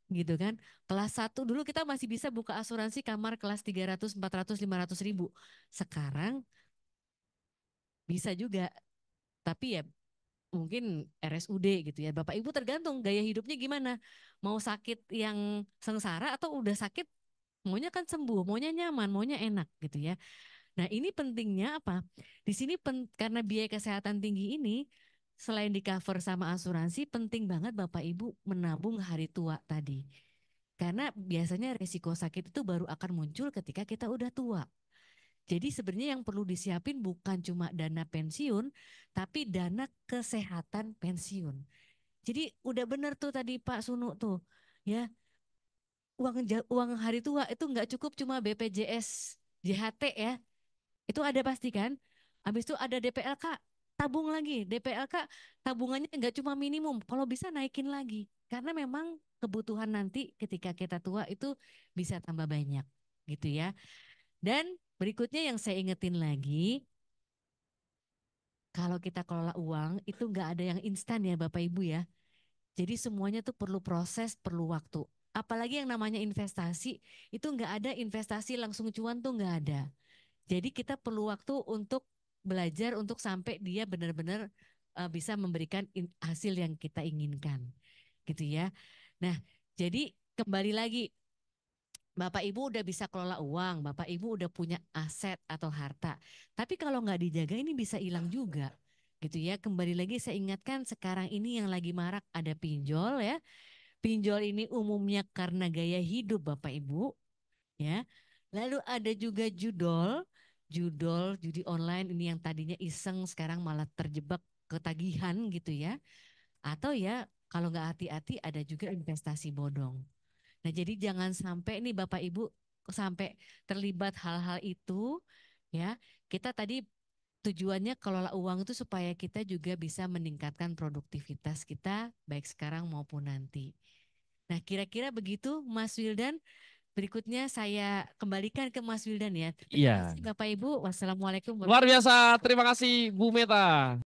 gitu kan. Kelas satu dulu kita masih bisa buka asuransi kamar kelas 300, 400, 500 ribu. Sekarang bisa juga, tapi ya mungkin RSUD gitu ya. Bapak Ibu tergantung gaya hidupnya gimana. Mau sakit yang sengsara atau udah sakit maunya kan sembuh, maunya nyaman, maunya enak gitu ya. Nah, ini pentingnya apa? Di sini karena biaya kesehatan tinggi ini, selain di cover sama asuransi, penting banget Bapak Ibu menabung hari tua tadi. Karena biasanya resiko sakit itu baru akan muncul ketika kita udah tua. Jadi sebenarnya yang perlu disiapin bukan cuma dana pensiun, tapi dana kesehatan pensiun. Jadi udah benar tuh tadi Pak Sunu tuh, ya uang hari tua itu nggak cukup cuma BPJS JHT ya, itu ada pasti kan. Habis itu ada DPLK, tabung lagi. DPLK tabungannya nggak cuma minimum, kalau bisa naikin lagi. Karena memang kebutuhan nanti ketika kita tua itu bisa tambah banyak gitu ya. Dan berikutnya yang saya ingetin lagi, kalau kita kelola uang itu nggak ada yang instan ya Bapak Ibu ya. Jadi semuanya tuh perlu proses, perlu waktu. apalagi yang namanya investasi, itu nggak ada investasi langsung cuan tuh nggak ada. Jadi kita perlu waktu untuk belajar untuk sampai dia benar-benar bisa memberikan hasil yang kita inginkan, gitu ya. Nah, jadi kembali lagi, Bapak Ibu udah bisa kelola uang, Bapak Ibu udah punya aset atau harta. Tapi kalau nggak dijaga ini bisa hilang juga, gitu ya. Kembali lagi saya ingatkan sekarang ini yang lagi marak ada pinjol ya. Pinjol ini umumnya karena gaya hidup Bapak Ibu, ya. Lalu ada juga judol, judi online ini yang tadinya iseng sekarang malah terjebak ketagihan gitu ya. Atau ya kalau nggak hati-hati ada juga investasi bodong. Nah, jadi jangan sampai nih Bapak Ibu sampai terlibat hal-hal itu ya. Kita tadi tujuannya kelola uang itu supaya kita juga bisa meningkatkan produktivitas kita baik sekarang maupun nanti. Nah, kira-kira begitu Mas Wildan. Berikutnya saya kembalikan ke Mas Wildan ya. Terima Iya. kasih Bapak Ibu. Wassalamualaikum Luar warahmatullahi wabarakatuh. biasa. Terima kasih Bu Meta.